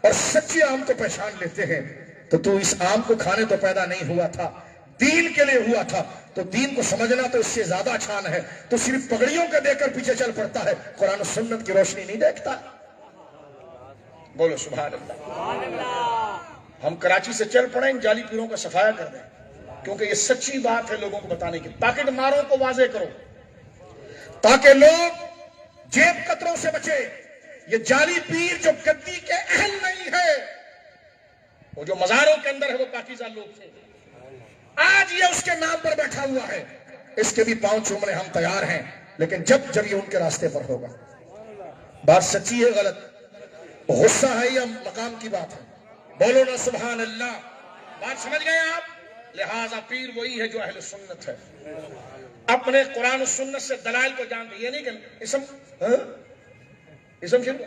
اور سچے آم کو پہچان لیتے ہیں. تو اس آم کو کھانے تو پیدا نہیں ہوا تھا، دین کے لیے ہوا تھا. تو دین کو سمجھنا تو اس سے زیادہ آسان ہے. تو صرف پگڑیوں کے دیکھ کر پیچھے چل پڑتا ہے، قرآن و سنت کی روشنی نہیں دیکھتا. بولو سبحان اللہ. ہم کراچی سے چل پڑیں ان جعلی پیروں کا صفایا کر دیں، کیونکہ یہ سچی بات ہے لوگوں کو بتانے کی. پاکٹ ماروں کو واضح کرو تاکہ لوگ جیب قطروں سے بچے. یہ جعلی پیر جو گدی کے اہل نہیں ہے، وہ جو مزاروں کے اندر ہے، وہ پاکیزہ لوگ تھے. آج یہ اس کے نام پر بیٹھا ہوا ہے، اس کے بھی پاؤں چومنے ہم تیار ہیں، لیکن جب یہ ان کے راستے پر ہوگا. بات سچی ہے غلط؟ غصہ ہے یا مقام کی بات ہے؟ بولو نا سبحان اللہ. بات سمجھ گئے آپ؟ لہذا پیر وہی ہے جو اہل سنت ہے. اپنے قرآن و سنت سے دلائل کو جانتے. یہ نہیں کہ اسم شرک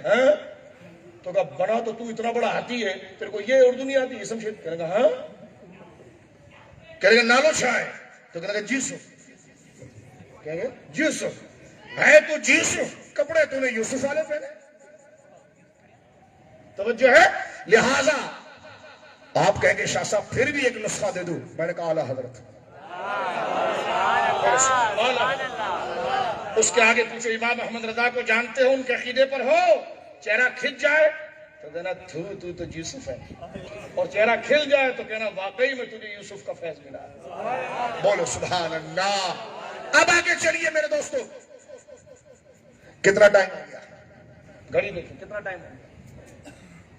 تو کہا بنا تو اتنا بڑا ہاتھی ہے تیرے کو یہ اردو نہیں آتی اسم شرک. کہنے کا کہنے کا نالو شاہ ہے تو کہنے کا یوسف. کہیں گے یوسف ہے تو یوسف, کپڑے تو نے یوسف والے پہنے. توجہ ہے. لہذا آپ کہیں گے شاہ صاحب پھر بھی ایک نسخہ دے دوں. میں نے کہا اعلیٰ حضرت. اس کے آگے پوچھو امام احمد رضا کو جانتے ہو, ان کے عقیدے پر ہو, چہرہ کھچ جائے تو کہنا تو یوسف ہے, اور چہرہ کھل جائے تو کہنا واقعی میں تجھے یوسف کا فیض ملا. بولو سبحان اللہ. اب آگے چلیے میرے دوستو, کتنا ٹائم ہو گیا؟ گھڑی دیکھیں کتنا ٹائم ہو گیا.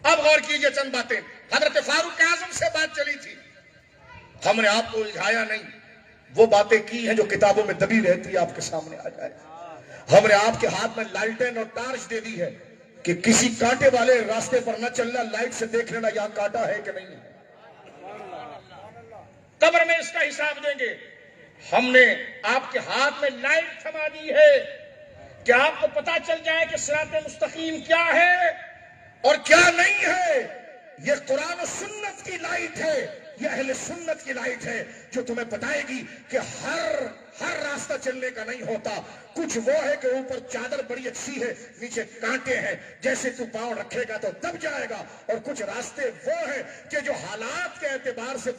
اب غور کیجئے چند باتیں. حضرت فاروق اعظم سے بات چلی تھی, ہم نے آپ کو الجھایا نہیں, وہ باتیں کی ہیں جو کتابوں میں دبی رہتی ہے آپ کے سامنے آ جائے. ہم نے آپ کے ہاتھ میں لالٹین اور ٹارچ دے دی ہے کہ کسی کانٹے والے راستے پر نہ چلنا, لائٹ سے دیکھ لینا یہاں کانٹا ہے کہ نہیں ہے. قبر میں اس کا حساب دیں گے. ہم نے آپ کے ہاتھ میں لائٹ تھما دی ہے کہ آپ کو پتا چل جائے کہ صراط مستقیم کیا ہے اور کیا نہیں ہے. یہ قرآن و سنت کی لائٹ ہے, یہ اہل سنت کی لائٹ ہے جو تمہیں بتائے گی کہ ہر راستہ چلنے کا نہیں ہوتا. کچھ وہ ہے کہ اوپر چادر بڑی اچھی ہے, نیچے کانٹے ہیں, جیسے تو پاؤں رکھے گا تو دب جائے گا. اور کچھ راستے وہ ہیں کہ جو حالات کے اعتبار سے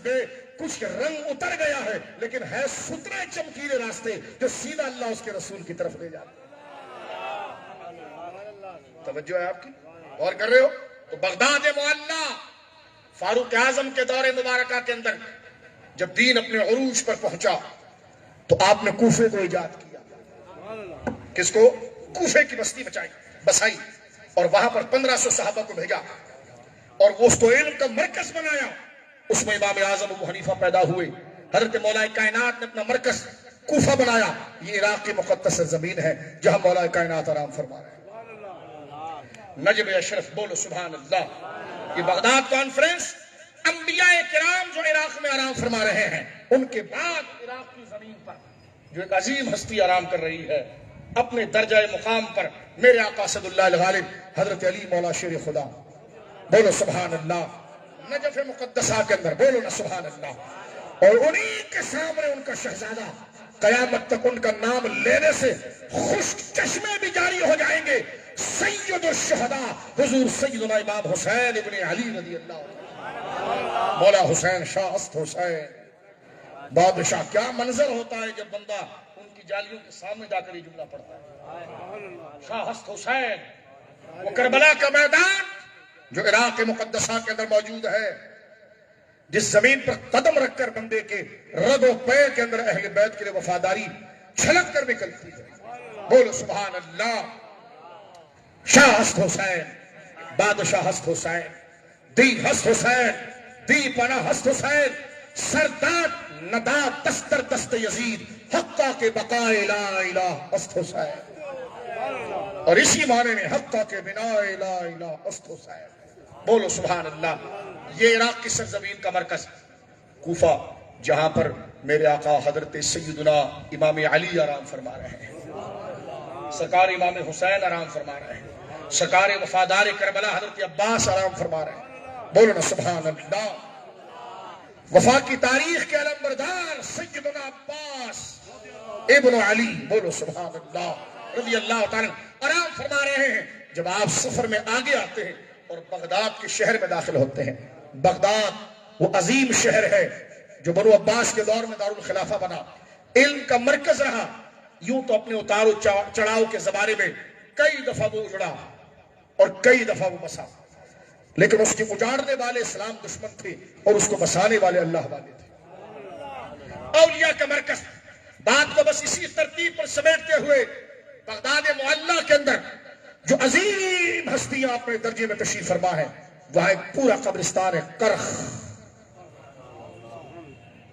کچھ رنگ اتر گیا ہے لیکن ہے ستھرے چمکیلے راستے جو سیدھا اللہ اس کے رسول کی طرف لے جاتے. توجہ ہے آپ کی؟ اور کر رہے ہو تو بغداد معلیٰ فاروق اعظم کے دور مبارکہ کے اندر جب دین اپنے عروج پر پہنچا تو آپ نے کوفے کو ایجاد کیا. کس کو؟ کوفے کی بستی بسائی اور وہاں پر 1500 صحابہ کو بھیجا اور وہ اس کو علم کا مرکز بنایا. اس میں امام اعظم ابو حنیفہ پیدا ہوئے. حضرت مولا کائنات نے اپنا مرکز کوفہ بنایا. یہ عراق کی مقدس زمین ہے جہاں مولا کائنات آرام فرما رہے ہیں. نجب اشرف, بولو سبحان اللہ. یہ بغداد کانفرنس انبیاء کرام جو عراق میں آرام فرما رہے ہیں, ان کے بعد عراق کی زمین پر جو ایک عظیم ہستی آرام کر رہی ہے اپنے درجہ مقام پر, میرے آقا صد اللہ الغالب حضرت علی مولا شیر خدا. بولو سبحان اللہ. نجف مقدسہ کے اندر بولو نا سبحان اللہ. اور انہی کے سامنے ان کا شہزادہ قیامت تک ان کا نام لینے سے خشک چشمے بھی جاری ہو جائیں گے. سید الشہداء حضور سیدنا امام حسین ابن علی رضی اللہ عنہ, مولا حسین شاہ است حسین بادشاہ. کیا منظر ہوتا ہے جب بندہ ان کی جالیوں کے سامنے جا کر یہ جملہ پڑھتا ہے, شاہ است حسین. وہ کربلا کا میدان جو عراق مقدسہ کے اندر موجود ہے, جس زمین پر قدم رکھ کر بندے کے رگ و پیر کے اندر اہل بیت کے لیے وفاداری چھلک کر نکلتی ہے. بولو سبحان اللہ. شاہ ہست حسین, بادشاہ ہست حسین, دی ہست حسین, دی پناہ ہست حسین, سرداد نداد دستر دست یزید, حقہ کے بقائے لا الہ ہست حسین. اور اسی معنی میں حقہ کے بنا لا الہ ہست حسین. بولو سبحان اللہ. یہ عراق کی سرزمین کا مرکز کوفہ, جہاں پر میرے آقا حضرت سیدنا امام علی آرام فرما رہے ہیں, سرکار امام حسین آرام فرما رہے ہیں, سرکار وفادار کربلا حضرت عباس آرام فرما رہے ہیں. بولو نا سبحان اللہ. وفا کی تاریخ کے علم بردار سیدنا عباس ابن علی, بولو سبحان اللہ, رضی اللہ تعالی آرام فرما رہے ہیں. جب آپ سفر میں آگے آتے ہیں اور بغداد کے شہر میں داخل ہوتے ہیں, بغداد وہ عظیم شہر ہے جو بنو عباس کے دور میں دارالخلافہ بنا, علم کا مرکز رہا. یوں تو اپنے اتار و چڑھاؤ کے زمانے میں کئی دفعہ وہ اجڑا اور کئی دفعہ وہ بسا, لیکن اس کے اجاڑنے والے اسلام دشمن تھے اور اس کو بسانے والے اللہ والے تھے. اولیاء کا مرکز. بات کو بس اسی ترتیب پر سمیٹتے ہوئے بغداد معلیٰ کے اندر جو عظیم ہستیاں اپنے درجے میں تشریف فرما ہے, وہاں ایک پورا قبرستان ہے کرخ.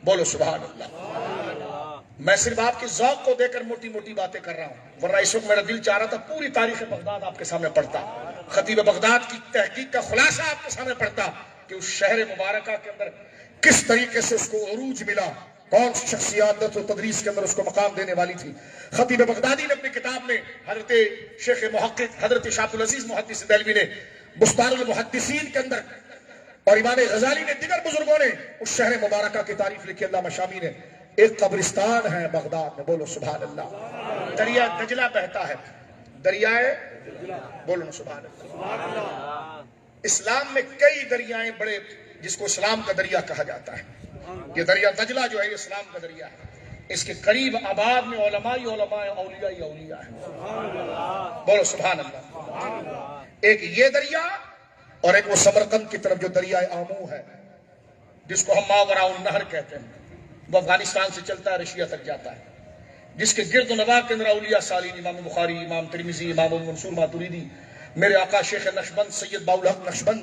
بولو سبحان اللہ. میں صرف آپ کی ذوق کو دے کر موٹی موٹی باتیں کر رہا ہوں, ورنہ اس وقت میرا دل چاہ رہا تھا پوری تاریخ بغداد آپ کے سامنے پڑھتا, خطیب بغداد کی تحقیق کا خلاصہ آپ کے سامنے پڑھتا کہ اس شہر مبارکہ کے اندر کس طریقے سے اس کو عروج ملا, کون سی شخصیات درس و تدریس کے اندر اس کو مقام دینے والی تھی؟ خطیب بغدادی نے اپنی کتاب میں، حضرت شیخ محقق حضرت شاہ عبدالعزیز محدث دہلوی نے بستان المحدثین کے اندر، اور امام غزالی نے، دیگر بزرگوں نے اس شہر مبارکہ کی تعریف لکھی، علامہ شامی نے. ایک قبرستان ہے بغداد میں، بولو سبحان اللہ. دریا دجلہ بہتا ہے، دریائے، بولو نا سبحان اللہ. اسلام میں کئی دریائیں بڑے، جس کو اسلام کا دریا کہا جاتا ہے. یہ دریا دجلہ جو ہے، یہ اسلام کا دریا ہے. اس کے قریب آباد میں علماء ہی علماء، اولیاء ہی اولیاء ہیں. بولو سبحان اللہ. ایک یہ دریا، اور ایک وہ سمرقند کی طرف جو دریائے آمو ہے، جس کو ہم ماوراء النہر کہتے ہیں. وہ افغانستان سے چلتا ہے، رشیا تک جاتا ہے، جس کے گرد و نواح کے اندر اولیاء صالحین، امام بخاری، امام ترمذی، امام منصور ماتریدی، میرے آقا شیخ نقشبند سید باالحق نقشبند،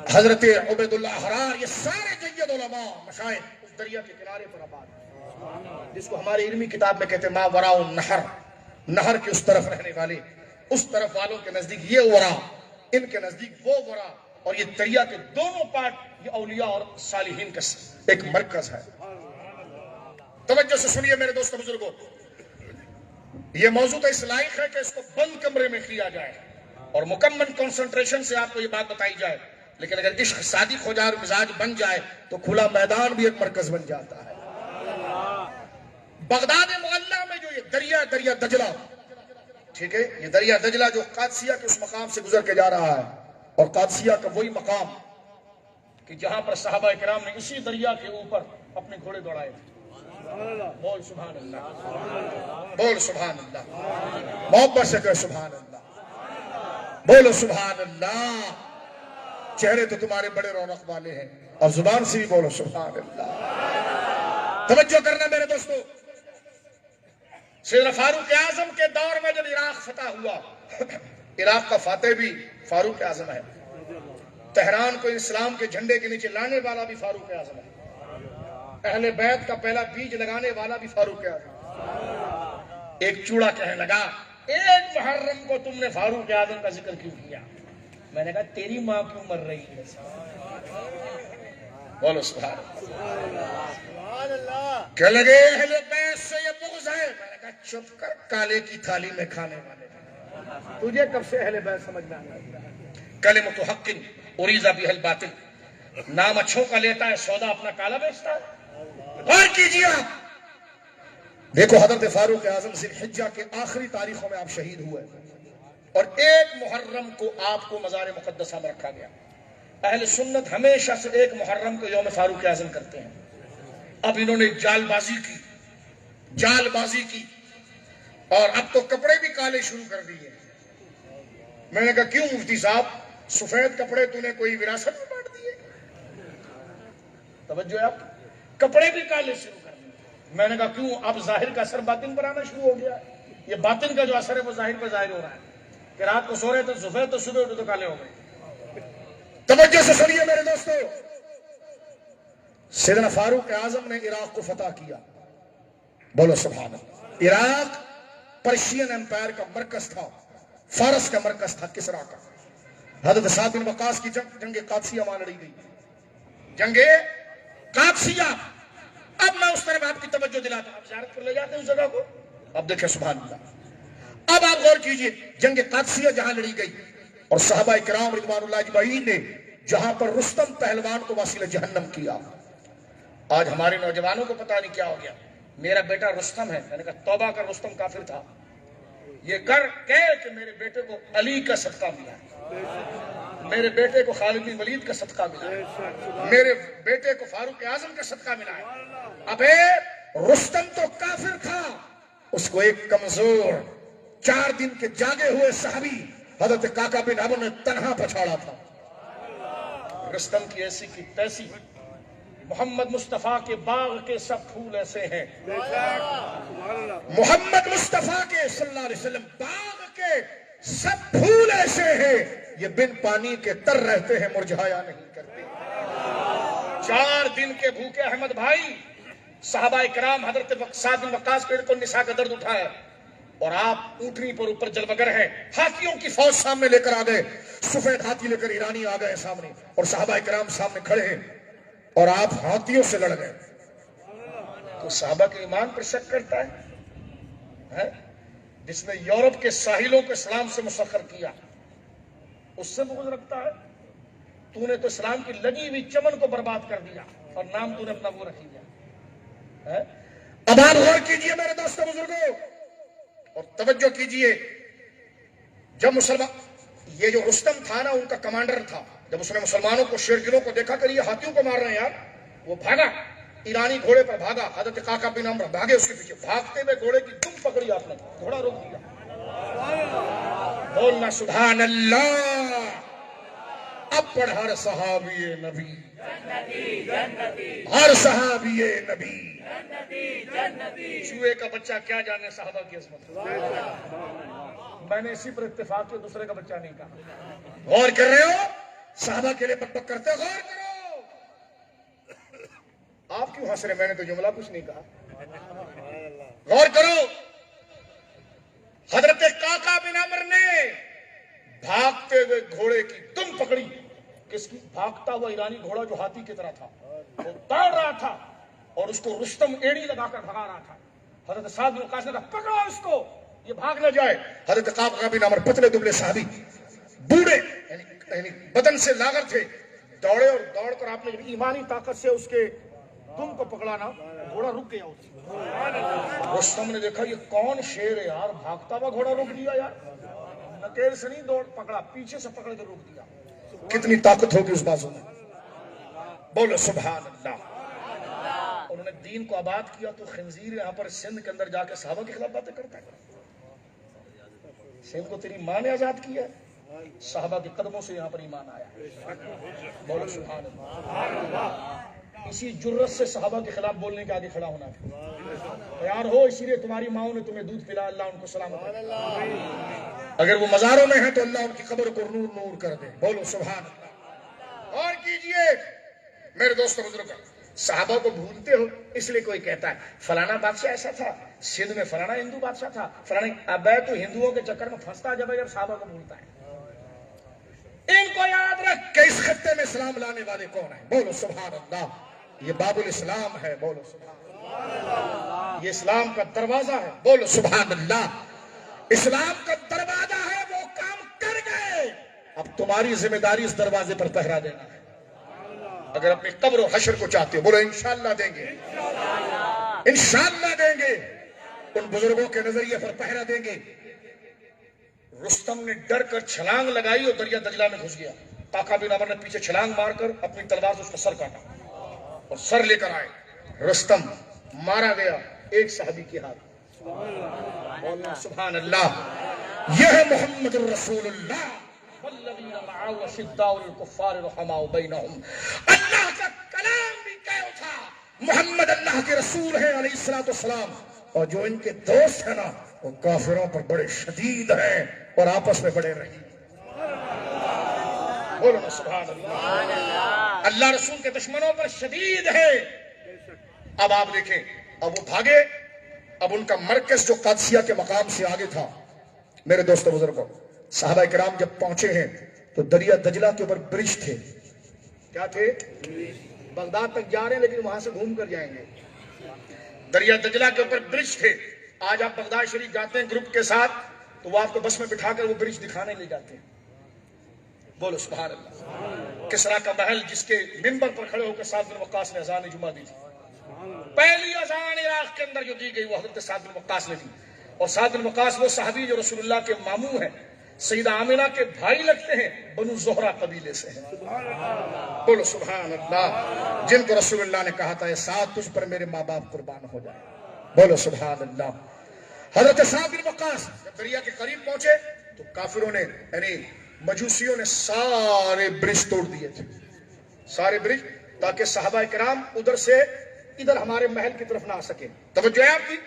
حضرت عبید اللہ حرار، یہ سارے جید علماء مشائخ اس دریا کے کنارے پر آباد ہیں، جس کو ہماری علمی کتاب میں کہتے ہیں ماوراء النہر. نہر کے اس طرف رہنے والے، اس طرف والوں کے نزدیک یہ ورا، ان کے نزدیک وہ ورا، اور یہ دریا کے دونوں پارٹ یہ اولیاء اور صالحین کا ایک مرکز ہے. توجہ سے سنیے میرے دوستو بزرگوں، یہ موضوع تو اس لائق ہے کہ اس کو بند کمرے میں کیا جائے اور مکمل کنسنٹریشن سے آپ کو یہ بات بتائی جائے، لیکن اگر عشق صادق ہو جائے اور مزاج بن جائے تو کھلا میدان بھی ایک مرکز بن جاتا ہے. بغداد معلیٰ میں جو یہ دریا دجلہ، ٹھیک ہے، یہ دریا دجلہ جو قادسیہ کے اس مقام سے گزر کے جا رہا ہے، اور قادسیہ کا وہی مقام کہ جہاں پر صحابہ کرام نے اسی دریا کے اوپر اپنے گھوڑے دوڑائے تھے. بول سبحان اللہ، بول سبحان اللہ، محبت سے کہ سبحان اللہ، بولو سبحان اللہ. چہرے تو تمہارے بڑے رونق والے ہیں، اور زبان سے بھی بولو سبحان اللہ. توجہ کرنا میرے دوستو، سیدنا فاروق اعظم کے دور میں جب عراق فتح ہوا، عراق کا فاتح بھی فاروق اعظم ہے، تہران کو اسلام کے جھنڈے کے نیچے لانے والا بھی فاروق اعظم ہے، اہل بیت کا پہلا بیج لگانے والا بھی فاروق اعظم. ایک چوڑا کہنے لگا، ایک محرم کو تم نے فاروق اعظم کا ذکر کیوں کیا؟ میں نے کہا تیری ماں کیوں مر رہی ہے؟ بولو سبحان اللہ. کہ لگے اہل بیت سے یہ بغض ہے. میں نے کہا چپ کر، کالے کی تھالی میں کھانے والے، تجھے کب سے اہل بیت سمجھ میں آیا؟ کلمۃ حق اریض بها الباطل، نام اچھوں کا لیتا ہے، سودا اپنا کالا بیچتا ہے. غور کیجیے آپ، دیکھو حضرت فاروق اعظم ذی الحجہ کے آخری تاریخوں میں آپ شہید ہوئے، اور ایک محرم کو آپ کو مزار مقدسہ میں رکھا گیا. اہل سنت ہمیشہ سے ایک محرم کو یوم فاروق اعظم کرتے ہیں. اب انہوں نے جال بازی کی اور اب تو کپڑے بھی کالے شروع کر دیے. میں نے کہا کیوں مفتی صاحب، سفید کپڑے تو نے کوئی وراثت میں بانٹ دیے؟ توجہ ہے آپ، کپڑے بھی کالے شروع کر دیے. میں نے کہا کیوں؟ اب ظاہر کا اثر باطن پر آنا شروع ہو گیا. یہ باطن کا جو اثر ہے وہ ظاہر پر ظاہر ہو رہا ہے کہ رات کو سو رہے تو سفید، تو صبح اٹھے تو کالے ہو گئے. توجہ سے سنیے میرے دوستو، سیدنا فاروق اعظم نے عراق کو فتح کیا. بولو سبحان اللہ. عراق پرشین امپائر کا مرکز تھا، فارس کا مرکز تھا، کسرا کا. حضرت سعد بن وقاص کی جنگ قادسیہ وہاں لڑی گئی، جنگ قادسیہ. اب میں اس طرف آپ کی توجہ دلاتا ہوں، آپ زیارت پر لے جاتے ہیں اس جگہ کو. اب دیکھیں سبحان اللہ، اب آپ غور کیجئے، جنگ قادسیہ جہاں لڑی گئی، اور صحابہ کرام رضوان اللہ اجمعین نے جہاں پر رستم پہلوان کو وسیلہ جہنم کیا. آج ہمارے نوجوانوں کو پتہ نہیں کیا ہو گیا، میرا بیٹا رستم ہے. میں نے کہا توبہ کر، رستم کافر تھا. یہ کر کہ میرے بیٹے کو علی کا صدقہ ملا، میرے بیٹے کو خالد بن ولید کا صدقہ ملا، میرے بیٹے کو فاروق اعظم کا صدقہ ملا ہے. ابے رستم تو کافر تھا، اس کو ایک کمزور 4 دن کے جاگے ہوئے صحابی حضرت کاکا بن عمرو نے تنہا پچھاڑا تھا. رستم کی ایسی کی تیسی، محمد مصطفیٰ کے باغ کے سب پھول ایسے ہیں، محمد مصطفیٰ کے صلی اللہ علیہ وسلم باغ کے سب پھول ایسے ہیں، یہ بن پانی کے تر رہتے ہیں، مرجھایا نہیں کرتے. 4 دن کے بھوکے احمد بھائی، صحابہ کرام حضرت سعد بن وقاص پیڑ کو نساء کا درد اٹھایا، اور آپ اونٹنی پر اوپر جلوگر ہیں، ہاتھیوں کی فوج سامنے لے کر آ گئے، سفید ہاتھی لے کر ایرانی آ گئے سامنے، اور صحابہ کرام سامنے کھڑے ہیں، اور آپ ہاتھیوں سے لڑ گئے. تو صحابہ کے ایمان پر شک کرتا ہے؟ جس نے یورپ کے ساحلوں کو اسلام سے مسخر کیا اس سے بغض رکھتا ہے؟ تو نے تو اسلام کی لگی ہوئی چمن کو برباد کر دیا اور نام تو نے اپنا وہ رکھ دیا. اب آپ غور کیجئے میرے دوستوں بزرگوں اور توجہ کیجئے. جب مسلمان یہ جو رستم تھا نا ان کا کمانڈر تھا، جب اس نے مسلمانوں کو شیرگروں کو دیکھا کہ یہ ہاتھیوں کو مار رہے ہیں یار، وہ بھاگا، ایرانی گھوڑے پر بھاگا. حضرت قعقاع بن عمرو بھاگے اس کے پیچھے، بھاگتے ہوئے گھوڑے کی دم پکڑی آپ نے، گھوڑا روک دیا. بولنا سبحان اللہ. اب پڑھ ہر صحابی نبی، ہر صحابی نبی چوہے کا بچہ کیا جانے صحابہ کی عظمت. میں نے اسی پر اتفاق کیا، دوسرے کا بچہ نہیں کہا. غور کر رہے ہو؟ صحابہ کے لیے بک بک کرتے، غور کرو. آپ کیوں ہنس رہے؟ میں نے تو جملہ کچھ نہیں کہا. غور کرو. حضرت قعقاع بن عمرو نے بھاگتے ہوئے گھوڑے کی دم پکڑی. کس کی؟ بھاگتا ہوا ایرانی گھوڑا جو ہاتھی کی طرح تھا، وہ دوڑ رہا تھا اور اس کو رستم ایڑی لگا کر بھگا رہا تھا. حضرت سعد بن وقاص نے کہا پکڑو اس کو، یہ بھاگ نہ جائے. حضرت قعقاع بن عمرو پتلے دبلے صحابی، بوڑھے یعنی بدن سے لاغر تھے، دوڑے اور دوڑ کر آپ نے ایمانی طاقت سے اس کے دم کو پکڑا نا، گھوڑا رک گیا. رستم نے دیکھا یہ کون شیر ہے یار، بھاگتا ہوا گھوڑا روک دیا یار. نکیل سے نہیں دوڑ پکڑا، پیچھے سے پکڑ کے روک دیا. کتنی طاقت ہوگی اس بازو میں. بولو سبحان اللہ. انہوں نے دین کو آباد کیا تو خنزیر یہاں پر سندھ کے اندر جا کے صحابہ کے خلاف باتیں کرتا ہے. سندھ کو تیری ماں نے آزاد کیا ہے، صحابہ کے قدموں سے یہاں پر ایمان آیا. بولو سبحان اللہ. اسی جرت سے صحابہ کے خلاف بولنے کے آگے کھڑا ہونا تیار ہو. اسی لیے تمہاری ماؤں نے تمہیں دودھ پلا، اللہ ان کو سلامت رکھے. اگر وہ مزاروں میں ہیں تو اللہ ان کی قبر کو نور نور کر دے. بولو سبحان اللہ. اور کیجئے میرے دوستوں بزرگوں، صحابہ کو بھولتے ہو اس لیے کوئی کہتا ہے فلانا بادشاہ ایسا تھا، سندھ میں فلانا ہندو بادشاہ تھا، فلانا. اب تو ہندوؤں کے چکر میں پھنستا جب صحابہ کو بھولتا ہے. ان کو یاد رکھ کہ اس خطے میں اسلام لانے والے کون ہیں. بولو سبحان اللہ. یہ باب الاسلام ہے. بولو سبحان اللہ. یہ اسلام کا دروازہ ہے. بولو سبحان اللہ. اسلام کا دروازہ ہے، وہ کام کر گئے. اب تمہاری ذمہ داری اس دروازے پر پہرا دینا ہے. اگر اپنی قبر و حشر کو چاہتے ہو بولو انشاءاللہ دیں گے، انشاءاللہ دیں گے. ان بزرگوں کے نظریے پر پہرا دیں گے. رستم نے ڈر کر چھلانگ لگائی اور دریا دجلہ میں گھس گیا. قعقاع بن عمرو نے پیچھے چھلانگ مار کر اپنی تلوار سے اس کا سر کاٹا اور سر لے کر آئے. رستم مارا گیا ایک صحابی کے ہاتھ. سبحان اللہ. یہ ہے محمد الرسول اللہ. والذین معه اشداء علی الکفار رحماء بینہم. اللہ کا کلام بھی کہہ اٹھا محمد اللہ کے رسول ہیں علیہ الصلوۃ والسلام، اور جو ان کے دوست ہیں نا وہ کافروں پر بڑے شدید ہیں اور آپس میں بڑے رحیم. بولو نا سبحان اللہ. اللہ رسول کے دشمنوں پر شدید ہے. اب آپ دیکھیں، اب وہ بھاگے. اب ان کا مرکز جو قادسیہ کے مقام سے آگے تھا. میرے دوستو بزرگوں، صحابہ کرام جب پہنچے ہیں تو دریا دجلہ کے اوپر برج تھے. کیا تھے؟ بغداد تک جا رہے ہیں لیکن وہاں سے گھوم کر جائیں گے. دریا دجلہ کے اوپر برج تھے. آج آپ بغداد شریف جاتے ہیں گروپ کے ساتھ تو وہ آپ کو بس میں بٹھا کر وہ برج دکھانے لے جاتے ہیں. بولو سبحان اللہ. کسریٰ کا محل جس کے منبر پر کھڑے ہو کر سعد بن وقاص نے اذان جمعہ دی تھی. پہلی اذان عراق کے اندر جو دی گئی وہ حضرت سعد بن وقاص نے دی. اور سعد بن وقاص وہ صحابی جو رسول اللہ کے ماموں ہیں، سیدہ آمنہ کے بھائی لگتے ہیں، بنو زہرہ قبیلے سے ہیں. بولو سبحان اللہ. جن کو رسول اللہ نے کہا تھا اے سعد تجھ پر میرے ماں باپ قربان ہو جائے. بولو سبحان اللہ. حضرت سعد بن وقاص جب دریا کے قریب پہنچے تو کافروں نے یعنی مجوسیوں نے سارے برج توڑ دیے تھے، سارے برج، تاکہ صحابہ کرام ادھر سے ادھر ہمارے محل کی طرف نہ آ سکے. توجہ ہے آپ کی.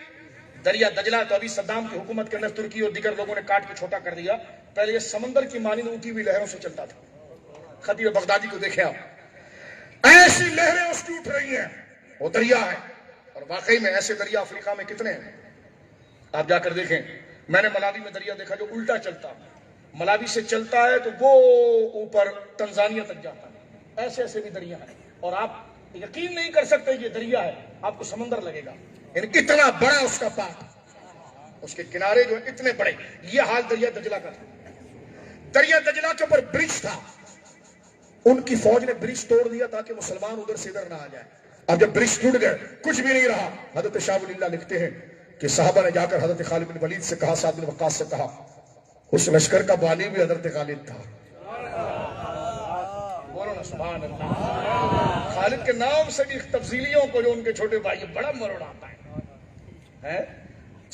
دریا دجلہ تو ابھی صدام کی حکومت کے اندر ترکی اور دیگر لوگوں نے کاٹ کے چھوٹا کر دیا. پہلے یہ سمندر کی مانند اٹھی ہوئی لہروں سے چلتا تھا. خطیب بغدادی کو دیکھیں آپ، ایسی لہریں اس کی اٹھ رہی ہیں، وہ دریا ہے. اور واقعی میں ایسے دریا افریقہ میں کتنے ہیں. آپ جا کر دیکھیں. میں نے ملاوی میں دریا دیکھا جو الٹا چلتا، ملاوی سے چلتا ہے تو وہ اوپر تنزانیہ تک جاتا ہے. ایسے ایسے بھی دریا ہیں اور آپ یقین نہیں کر سکتے یہ دریا ہے، آپ کو سمندر لگے گا. اتنا بڑا اس کا پاک، اس کے کنارے جو اتنے بڑے. یہ حال دریا دجلہ کا تھا. دریا دجلہ کے اوپر برج تھا. ان کی فوج نے برج توڑ دیا تاکہ مسلمان ادھر سے ادھر نہ آ جائے. اب جب برج ٹوٹ گئے کچھ بھی نہیں رہا. حضرت شاہ ولی اللہ لکھتے ہیں کہ صحابہ نے جا کر حضرت خالد بن ولید سے کہا، سعد بن وقاص سے کہا، اس لشکر کا والی بھی حضرت خالد تھا. بولو نا سبحان اللہ. خالد کے نام سے بھی تفضیلیوں کو جو ان کے چھوٹے بھائی بڑا مروڑ آتا ہے.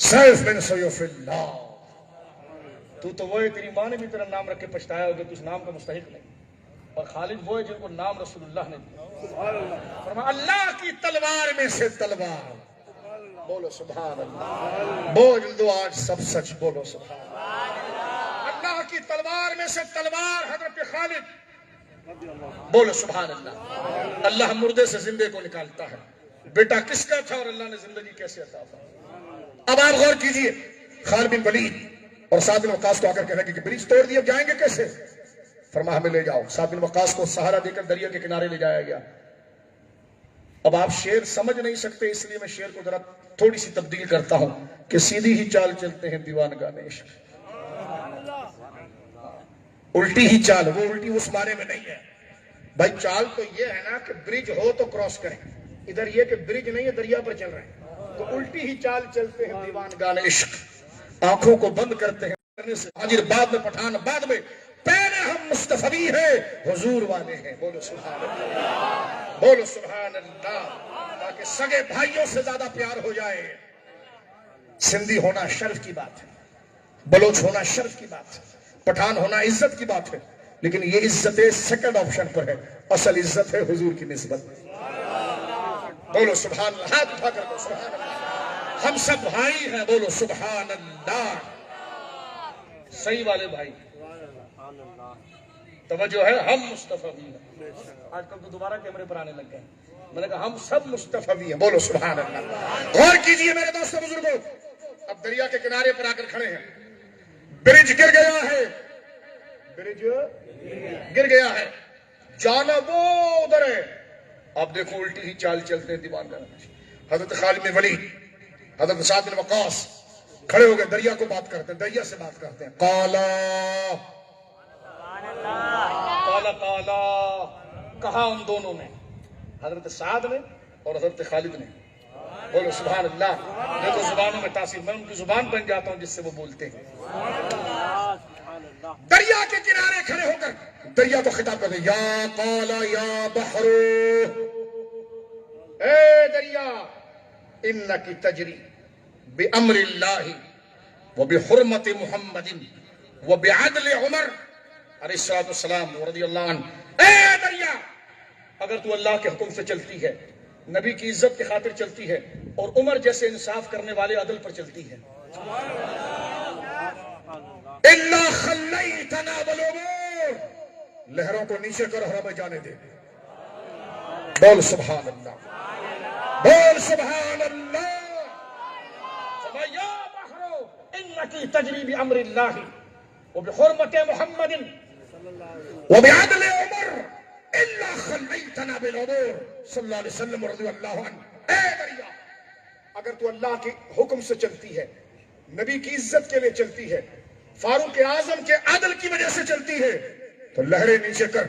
سیف بن سیف اللہ. تو وہ ہے، تیری ماں نے بھی تیرا نام رکھ کے پچھتایا ہوگا، تو اس نام کا مستحق نہیں. اور خالد وہ ہے جن کو نام رسول اللہ نے دیا. فرمایا اللہ کی تلوار میں سے تلوار. بولو سبحان اللہ. بول دو آج سب سچ. بولو سبحان اللہ. اللہ کی تلوار میں سے تلوار حضرت خالد. بولو سبحان اللہ. اللہ مردے سے زندے کو نکالتا ہے. بیٹا کس کا تھا اور اللہ نے زندگی کیسے عطا فرمائی. اب آپ غور کیجئے، خالد بن ولید اور سعد بن وقاص کو آ کر کہنے کہ برج توڑ دیا، جائیں گے کیسے؟ فرمایا ہمیں لے جاؤ. سعد بن وقاص کو سہارا دے کر دریا کے کنارے لے جایا گیا. اب آپ شعر سمجھ نہیں سکتے، اس لیے میں شعر کو ذرا تھوڑی سی تبدیل کرتا ہوں کہ سیدھی ہی چال چلتے ہیں دیوانگان عشق. الٹی ہی چال، وہ الٹی اس معنی میں نہیں ہے. بھائی چال تو یہ ہے نا کہ برج ہو تو کراس کریں. ادھر یہ کہ برج نہیں ہے، دریا پر چل رہے ہیں، تو الٹی ہی چال چلتے ہیں دیوانگان عشق. آنکھوں کو بند کرتے ہیں کرنے سے حاجر بعد میں پٹھان بعد میں، پہلے ہم مصطفی ہیں حضور والے ہیں. بولو سبحان اللہ. بولو سبحان اللہ. تاکہ سگے بھائیوں سے زیادہ پیار ہو جائے. سندھی ہونا شرف کی بات ہے، بلوچ ہونا شرف کی بات ہے، پٹھان ہونا عزت کی بات ہے، لیکن یہ عزت سیکنڈ آپشن پر ہے. اصل عزت ہے حضور کی نسبت. بولو سبحان اللہ. ہاتھ اٹھا کر بولو سبحان اللہ. ہم سب بھائی ہیں. بولو سبحان اللہ. صحیح والے بھائی توجہ ہے. ہم مصطفی ہیں. آج کل تو دوبارہ کیمرے پر آنے لگ گئے. میں نے کہا ہم سب مصطفی ہیں. بولو سبحان اللہ. غور کیجئے میرے دوستو بزرگوں. اب دریا کے کنارے پر آ کر کھڑے ہیں. برج گر گیا ہے. برج گر گیا ہے. جانا وہ ادھر ہے. آپ دیکھو الٹی ہی چال چلتے ہیں دیوان کا. حضرت خالد بن ولید، حضرت سعد بن وقاص کھڑے ہو گئے. دریا کو بات کرتے ہیں، دریا سے بات کرتے ہیں. قالا قالا قالا کہا ان دونوں نے، حضرت سعد نے اور حضرت خالد نے. بولو سبحان اللہ. دیکھو زبانوں میں تاثیر. میں ان کی زبان بن جاتا ہوں جس سے وہ بولتے ہیں. دریا کے کنارے کھڑے ہو کر دریا کو خطاب کرتے ہیں. یا قالا یا بحر، اے دریا، انکی تجری بامر اللہ وبحرمت محمد وبعدل عمر علیہ السلام رضی اللہ عنہ. اے دریا، اگر تو اللہ کے حکم سے چلتی ہے، نبی کی عزت کی خاطر چلتی ہے، اور عمر جیسے انصاف کرنے والے عدل پر چلتی ہے، الا خلیتنا بالعبور، لہروں کو نیچے کر اور ہمیں جانے دے. بول سبحان اللہ. بول سبحان اللہ. یا بحر انکی تجری بامر اللہ وبحرمت محمد وبعدل عمر الا خلیتنا بالعبور صلی اللہ علیہ وسلم رضی اللہ عنہ. اے دریا، اگر تو اللہ کے حکم سے چلتی ہے، نبی کی عزت کے لیے چلتی ہے، فاروق اعظم کے عدل کی وجہ سے چلتی ہے، تو لہریں نیچے کر،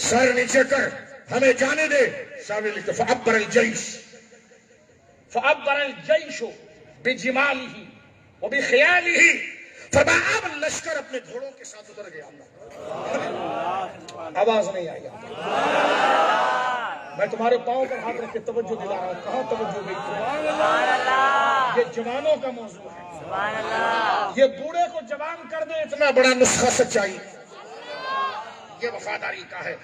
سر نیچے کر، ہمیں جانے دے. شاوی لکھتے فعبر الجیش، فعبر الجیش بجمالہ وبخیالہ. فرمایا اب لشکر اپنے گھوڑوں کے ساتھ اتر گیا. آواز نہیں آئی. میں تمہارے پاؤں پر ہاتھ رکھ کے توجہ دلا رہا ہوں. کہاں توجہ گئی؟ یہ جوانوں کا موضوع ہے. یہ بوڑھے کو جوان کر دے، اتنا بڑا نسخہ سچائی، یہ وفاداری کا ہے.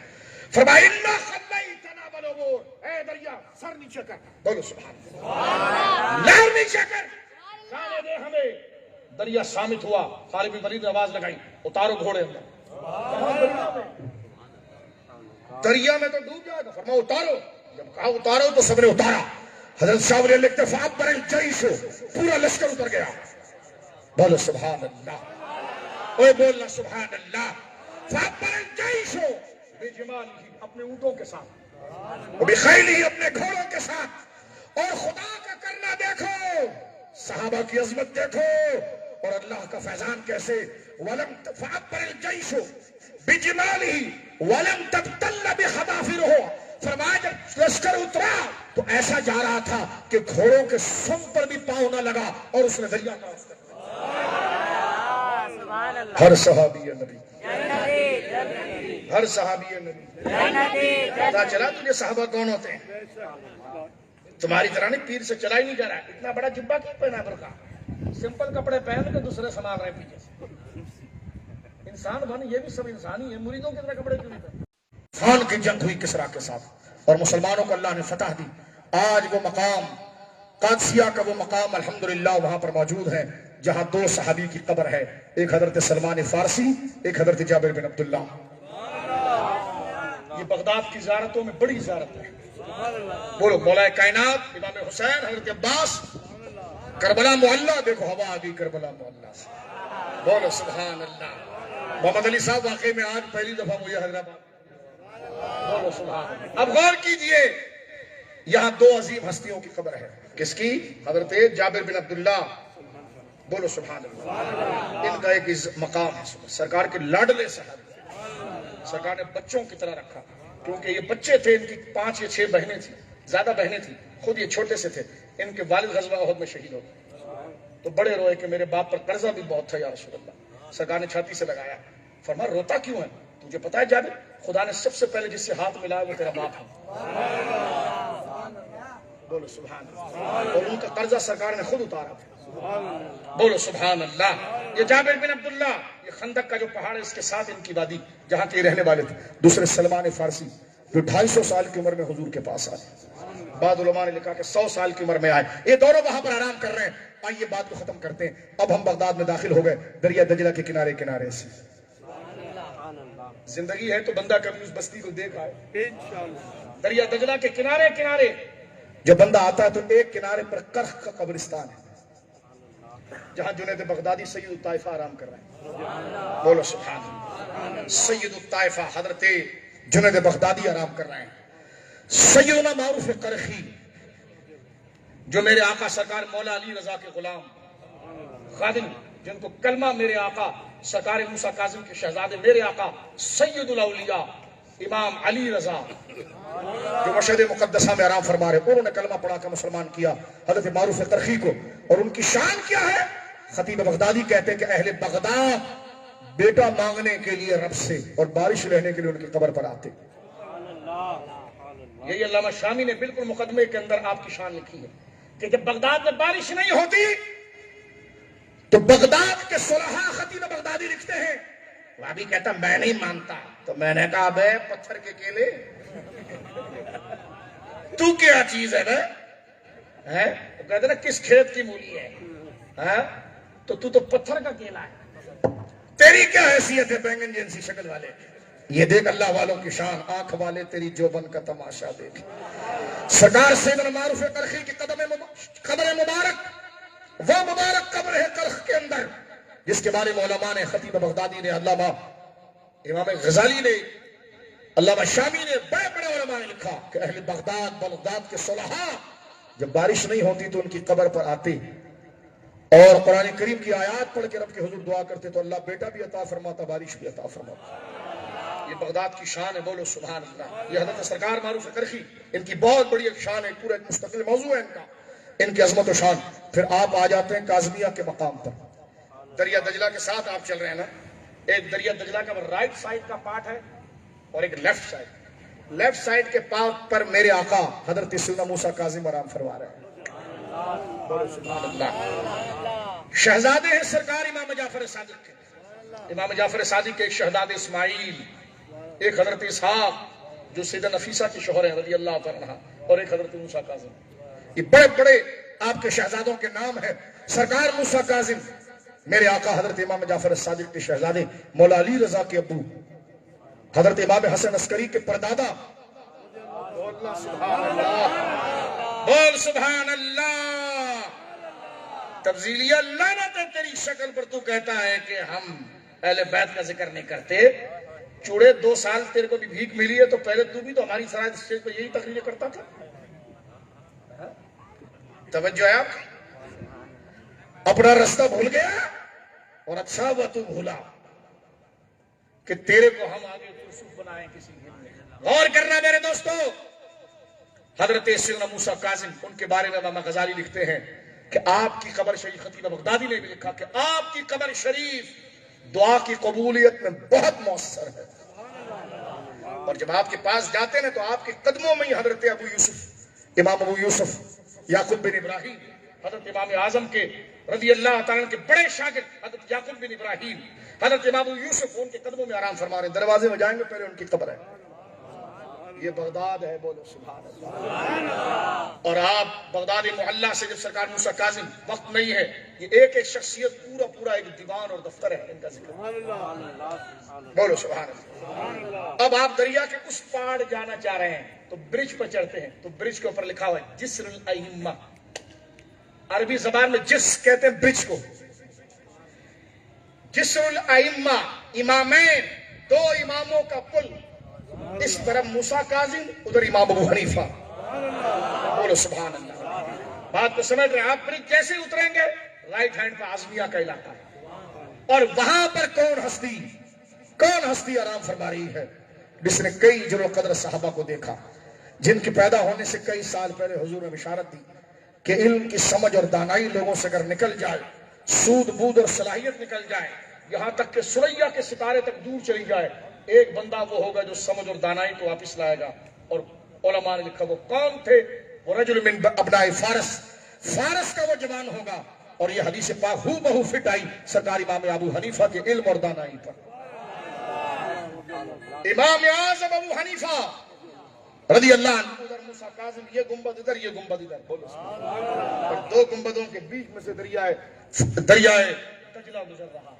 فرمایا الا خلیتنا بالعبور، اے دریا سر نیچے کر. بولو سبحان اللہ. لہر نیچے کر، جانے دے ہمیں. دریا سامت ہوا. خالد بن ولید نے آواز لگائی، اتارو گھوڑے اندر. دریا میں تو ڈوب جائے گا. فرمایا اتارو. جب کہا اتارو تو سب نے اتارا. حضرت شاہ ولی لکھتے فعبر الجیش، پورا لشکر اتر گیا. بولو سبحان اللہ. اوے بولنا سبحان اللہ. فعبر الجیش بجمالہ، اپنے اونٹوں کے ساتھ، وبخیلہ، اپنے گھوڑوں کے ساتھ. اور خدا کا کرنا نمونہ دیکھو، صحابہ کی عظمت دیکھو، اور اللہ کا فیضان کیسے وَلَمْ فَعَبَّرِ الْجَيْشُ بِجِمَالِهِ وَلَمْ تَبْتَلَّ بِخَضَافِرِهُ، فرمایا جب لشکر اترا تو ایسا جا رہا تھا کہ گھوڑوں کے سم پر بھی پاؤں نہ لگا، اور اس نے دریا کراس کر دیا۔ ہر صحابی نبی، ہر صحابی نبی، پتا چلا تجھے صحابہ کون ہوتے ہیں؟ تمہاری طرح نہیں پیر سے چلا ہی نہیں جا رہا ہے، اتنا بڑا جبہ کیوں پہنا برقع، سمپل کپڑے پہن کے دوسرے سنبھال رہے پیچھے سے، انسان بن، یہ بھی سب انسانی ہے، مریدوں کی طرح کپڑے کیوں نہیں پہنتے؟ فان کی جنگ ہوئی کسرا کے ساتھ اور مسلمانوں کو اللہ نے فتح دی۔ آج وہ مقام قادسیہ کا وہ مقام الحمدللہ وہاں پر موجود ہے جہاں دو صحابی کی قبر ہے، ایک حضرت سلمان فارسی، ایک حضرت جابر بن عبداللہ۔ یہ بغداد کی زیارتوں میں بڑی زیارت ہے۔ بولو مولا کائنات امام حسین، حضرت عباس، کربلا معلّہ، دیکھو ہوا آ گئی کربلا معلّہ سے، بولو سبحان اللہ۔ محمد علی صاحب واقعی میں آج پہلی دفعہ مجھے حیدرآباد، بولو سبحان اللہ۔ اب غور کیجئے، یہاں دو عظیم ہستیوں کی قبر ہے، کس کی؟ حضرت جابر بن عبداللہ، بولو سبحان اللہ۔ ان کا ایک مقام ہے، سرکار کے لاڈلے صحابی، سرکار نے بچوں کی طرح رکھا، کیونکہ یہ بچے تھے، ان کی 5 یا 6 بہنیں تھیں، زیادہ بہنیں تھیں، خود یہ چھوٹے سے تھے، ان کے والد غزوہ احد میں شہید ہو گئے، تو بڑے روئے کہ میرے باپ پر قرضہ بھی بہت تھا یا رسول اللہ۔ سرکار نے چھاتی سے لگایا، فرمایا روتا کیوں ہے؟ تجھے پتا ہے جابر، خدا نے سب سے پہلے جس سے ہاتھ ملایا وہ تیرا باپ ہے، بولو سبحان اللہ، اور ان کا قرضہ سرکار نے خود اتارا تھا، بولو سبحان اللہ۔ یہ جابر بن عبداللہ، یہ خندق کا جو پہاڑ ہے اس کے ساتھ ان کی وادی جہاں کے رہنے والے تھے۔ دوسرے سلمان فارسی جو 250 سال کی عمر میں حضور کے پاس آئے، بعد علماء نے لکھا کہ 100 سال کی عمر میں آئے، یہ دونوں وہاں پر آرام کر رہے ہیں۔ آئیے بات کو ختم کرتے ہیں، اب ہم بغداد میں داخل ہو گئے، دریا دجلہ کے کنارے کنارے سے۔ زندگی ہے تو بندہ کبھی اس بستی کو دیکھ آئے، دریا دجلہ کے کنارے کنارے جب بندہ آتا ہے تو ایک کنارے پر کرخ کا قبرستان ہے جہاں جنید بغدادی سید الطائفہ آرام کر رہے ہیں، بولو سبحان اللہ۔ سید الطائفہ حضرت جنید بغدادی آرام کر رہے ہیں۔ سیدنا معروف کرخی جو میرے آقا سرکار مولا علی رضا کے غلام خادم، جن کو کلمہ میرے آقا سرکار موسیٰ کاظم کے شہزادے میرے آقا سید الاولیاء امام علی رضا جو مشہد مقدسہ میں آرام فرما رہے، انہوں نے کلمہ پڑھا کر مسلمان کیا حضرت معروف کرخی کو، اور ان کی شان کیا ہے؟ خطیب بغدادی کہتے ہیں کہ اہل بغداد بیٹا مانگنے کے لیے رب سے اور بارش لینے کے لیے ان کی قبر پر آتے۔ یہی علامہ شامی نے بالکل مقدمے کے اندر آپ کی شان لکھی ہے کہ جب بغداد میں بارش نہیں ہوتی تو بغداد کے صلحاء خطیب بغدادی لکھتے ہیں، وہ بھی کہتا میں نہیں مانتا، تو میں نے کہا بے پتھر کے کیلے تو کیا چیز ہے نا، تو کہتے نا کس کھیت کی مولی ہے، تو پتھر کا کیلا ہے، تیری کیا حیثیت ہے بینگن جنسی شکل والے؟ یہ دیکھ اللہ والوں کی شان، آنکھ والے تیری جوبن کا تماشا دیکھ۔ سرکار سیدنا معروف کرخی کی قبر مبارک، وہ مبارک قبر ہے کرخ کے اندر جس کے بارے میں علماء نے، خطیب بغدادی نے، علامہ امام غزالی نے، علامہ شامی نے، بڑے بڑے علماء نے لکھا کہ اہل بغداد کے صلحاء جب بارش نہیں ہوتی تو ان کی قبر پر آتے اور قرآن کریم کی آیات پڑھ کے رب کے حضور دعا کرتے تو اللہ بیٹا بھی عطا فرماتا، بارش بھی عطا فرماتا۔ یہ بغداد کی شان ہے، بولو سبحان اللہ۔ یہ حضرت سرکار معروف کرخی، ان کی بہت بڑی ایک شان ہے، پورا ایک مستقل موضوع ہے ان کا، ان کی عظمت و شان۔ پھر آپ آ جاتے ہیں کاظمیہ کے مقام پر، دریا دجلہ کے ساتھ آپ چل رہے ہیں نا، ایک دریا دجلہ کا رائٹ سائڈ کا پارٹ ہے اور ایک لیفٹ سائڈ، لیفٹ سائڈ کے پارٹ پر میرے آقا حضرت سیدنا موسیٰ کاظم آرام فرما رہے ہیں، بولو سبحان اللہ۔ شہزادے ہیں سرکار امام جعفر صادق کے، امام جعفر صادق کے ایک شہزاد اسماعیل، ایک حضرت اسحاق جو سیدہ نفیسہ کی شوہر ہیں رضی اللہ عنہ، اور ایک حضرت موسیٰ کاظم۔ یہ بڑے بڑے آپ کے شہزادوں کے نام ہیں۔ سرکار موسیٰ کاظم میرے آقا حضرت امام جعفر صادق کے شہزادے، مولا علی رضا کے ابو، حضرت امام حسن عسکری کے پردادا، بول سبحان اللہ، بول سبحان اللہ۔ تفضیلیہ لعنت ہے تیری شکل پر، تو کہتا ہے کہ ہم اہل بیت کا ذکر نہیں کرتے۔ چوڑے 2 سال تیرے کو بھی بھیک ملی ہے تو پہلے تو بھی تو ہماری سرائے اسٹیج پہ یہی تقریر کرتا تھا، توجہ ہے آپ کی؟ اپنا راستہ بھول گیا اور اچھا ہوا تو بھولا کہ تیرے کو ہم آگے یوسف بنائیں کسی کے. غور کرنا میرے دوستو. حضرت سیدنا موسیٰ کاظم ان کے بارے میں امام غزالی لکھتے ہیں کہ آپ کی قبر شریف، خطیب بغدادی نے بھی لکھا کہ آپ کی قبر شریف دعا کی قبولیت میں بہت مؤثر ہے. اور جب آپ کے پاس جاتے ہیں تو آپ کے قدموں میں ہی حضرت ابو یوسف، امام ابو یوسف یعقوب بن ابراہیم، حضرت امام اعظم کے رضی اللہ تعالیٰ کے بڑے شاگرد حضرت یعقوب بن ابراہیم، حضرت امام ابو یوسف ان کے قدموں میں آرام فرما رہے ہیں. دروازے میں جائیں گے پہلے ان کی قبر ہے. یہ بغداد ہے، بولو سبحان اللہ. اور آپ بغداد محلہ سے جب سرکار موسیٰ کاظم، وقت نہیں ہے، یہ ایک ایک شخصیت پورا ایک دیوان اور دفتر ہے ان کا ذکر. بولو سبحان اللہ. اب آپ دریا کے اس پاڑ جانا چاہ رہے ہیں تو برج پر چڑھتے ہیں تو برج کے اوپر لکھا ہوا ہے جسر الائمہ. عربی زبان میں جس کہتے ہیں برج کو. جسر الائمہ، امامین، دو اماموں کا پل. اس طرف موسیٰ کاظم، ادھر امام ابو حنیفہ. بولو سبحان اللہ. بات کو سمجھ رہے ہیں آپ؟ برج جیسے اتریں گے رائٹ ہینڈ پہ آزمیہ کا علاقہ ہے اور وہاں پر کون ہستی آرام فرما رہی ہے جس نے کئی جلوہ قدر صحابہ کو دیکھا، جن کے پیدا ہونے سے کئی سال پہلے حضور نے بشارت دی کہ علم کی سمجھ اور دانائی لوگوں سے اگر نکل جائے، سود بود اور صلاحیت نکل جائے، یہاں تک کہ سریا کے ستارے تک دور چلی جائے، ایک بندہ وہ ہوگا جو سمجھ اور دانائی کو واپس لائے گا. اور علماء نے لکھا وہ کون تھے؟ وہ رجل من ابناء فارس کا وہ جوان ہوگا. اور یہ حدیث پاک ہو بہو فٹ آئی سرکار امام ابو حنیفہ کے علم اور دانائی پر. امام اعظم ابو حنیفہ رضی اللہ عنہ، ادھر موسیٰ کاظم، یہ گنبد ادھر، یہ گنبد ادھر. بولو اور دو گنبدوں کے بیچ میں سے دریائے دجلہ گزر رہا.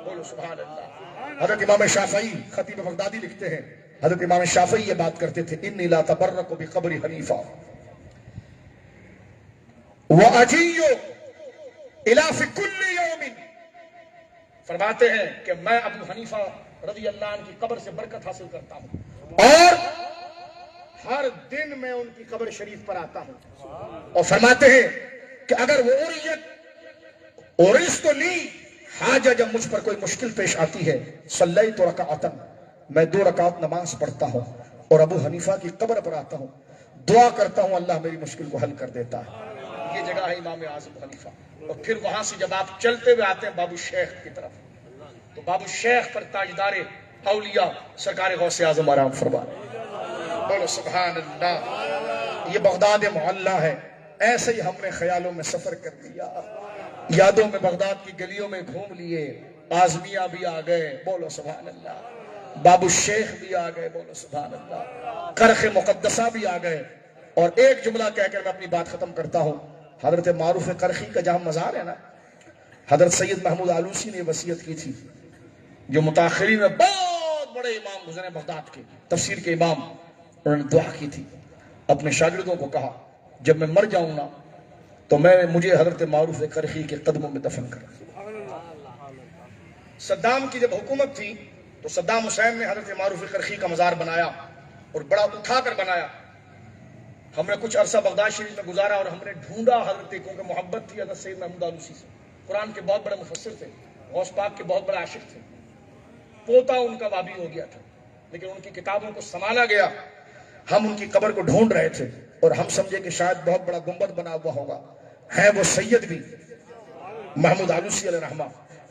بولو سبحان اللہ. حضرت امام شافعی خطیب بغدادی لکھتے ہیں، حضرت امام شافعی یہ بات کرتے تھے انی لا تبرک بقبر حنیفہ واجیو الی فی کل یوم. فرماتے ہیں کہ میں ابو حنیفہ رضی اللہ عنہ کی قبر سے برکت حاصل کرتا ہوں اور ہر دن میں ان کی قبر شریف پر آتا ہوں. اور فرماتے ہیں کہ اگر وہ اوریس تو لی حاجہ، جب مجھ پر کوئی مشکل پیش آتی ہے، صلیت رکعۃ، میں 2 رکعت نماز پڑھتا ہوں اور ابو حنیفہ کی قبر پر آتا ہوں، دعا کرتا ہوں، اللہ میری مشکل کو حل کر دیتا ہے. یہ جگہ ہے امام اعظم حنیفہ. اور پھر وہاں سے جب آپ چلتے ہوئے آتے ہیں بابو شیخ کی طرف تو بابو شیخ پر تاجدار اولیاء سرکار غوث اعظم آرام فرما رہے ہیں. بولو سبحان اللہ. یہ بغداد محلہ ہے. ایسے ہی ہم نے خیالوں میں سفر کر لیا، یادوں میں بغداد کی گلیوں میں گھوم لیے. آزمیہ بھی آ گئے، بولو سبحان اللہ. بابو شیخ بھی آ گئے، بولو سبحان اللہ. کرخ مقدسہ بھی آ گئے. اور ایک جملہ کہہ کر میں اپنی بات ختم کرتا ہوں. حضرت معروف کرخی کا جہاں مزار ہے نا، حضرت سید محمود آلوسی نے وصیت کی تھی، جو متاخرین میں بہت بڑے امام گزرے بغداد کے، تفسیر کے امام. انہوں نے دعا کی تھی، اپنے شاگردوں کو کہا جب میں مر جاؤں نا تو مجھے حضرت معروف کرخی کے قدموں میں دفن کرا. صدام کی جب حکومت تھی تو صدام حسین نے حضرت معروف کرخی کا مزار بنایا اور بڑا اٹھا کر بنایا. ہم نے کچھ عرصہ بغداد شریف میں گزارا اور ہم نے ڈھونڈا حضرت، کیونکہ محبت تھی حضرت سید محمود آلوسی سے. قرآن کے بہت بڑے مفسر تھے، غوث پاک کے بہت بڑے عاشق تھے. پوتا ان کا بابی ہو گیا تھا لیکن ان کی کتابوں کو سنبھالا گیا. ہم ان کی قبر کو ڈھونڈ رہے تھے اور ہم سمجھے کہ شاید بہت بڑا گنبد بنا ہوا ہوگا. ہے وہ سید بھی محمود آلوسی علیہ رحمہ.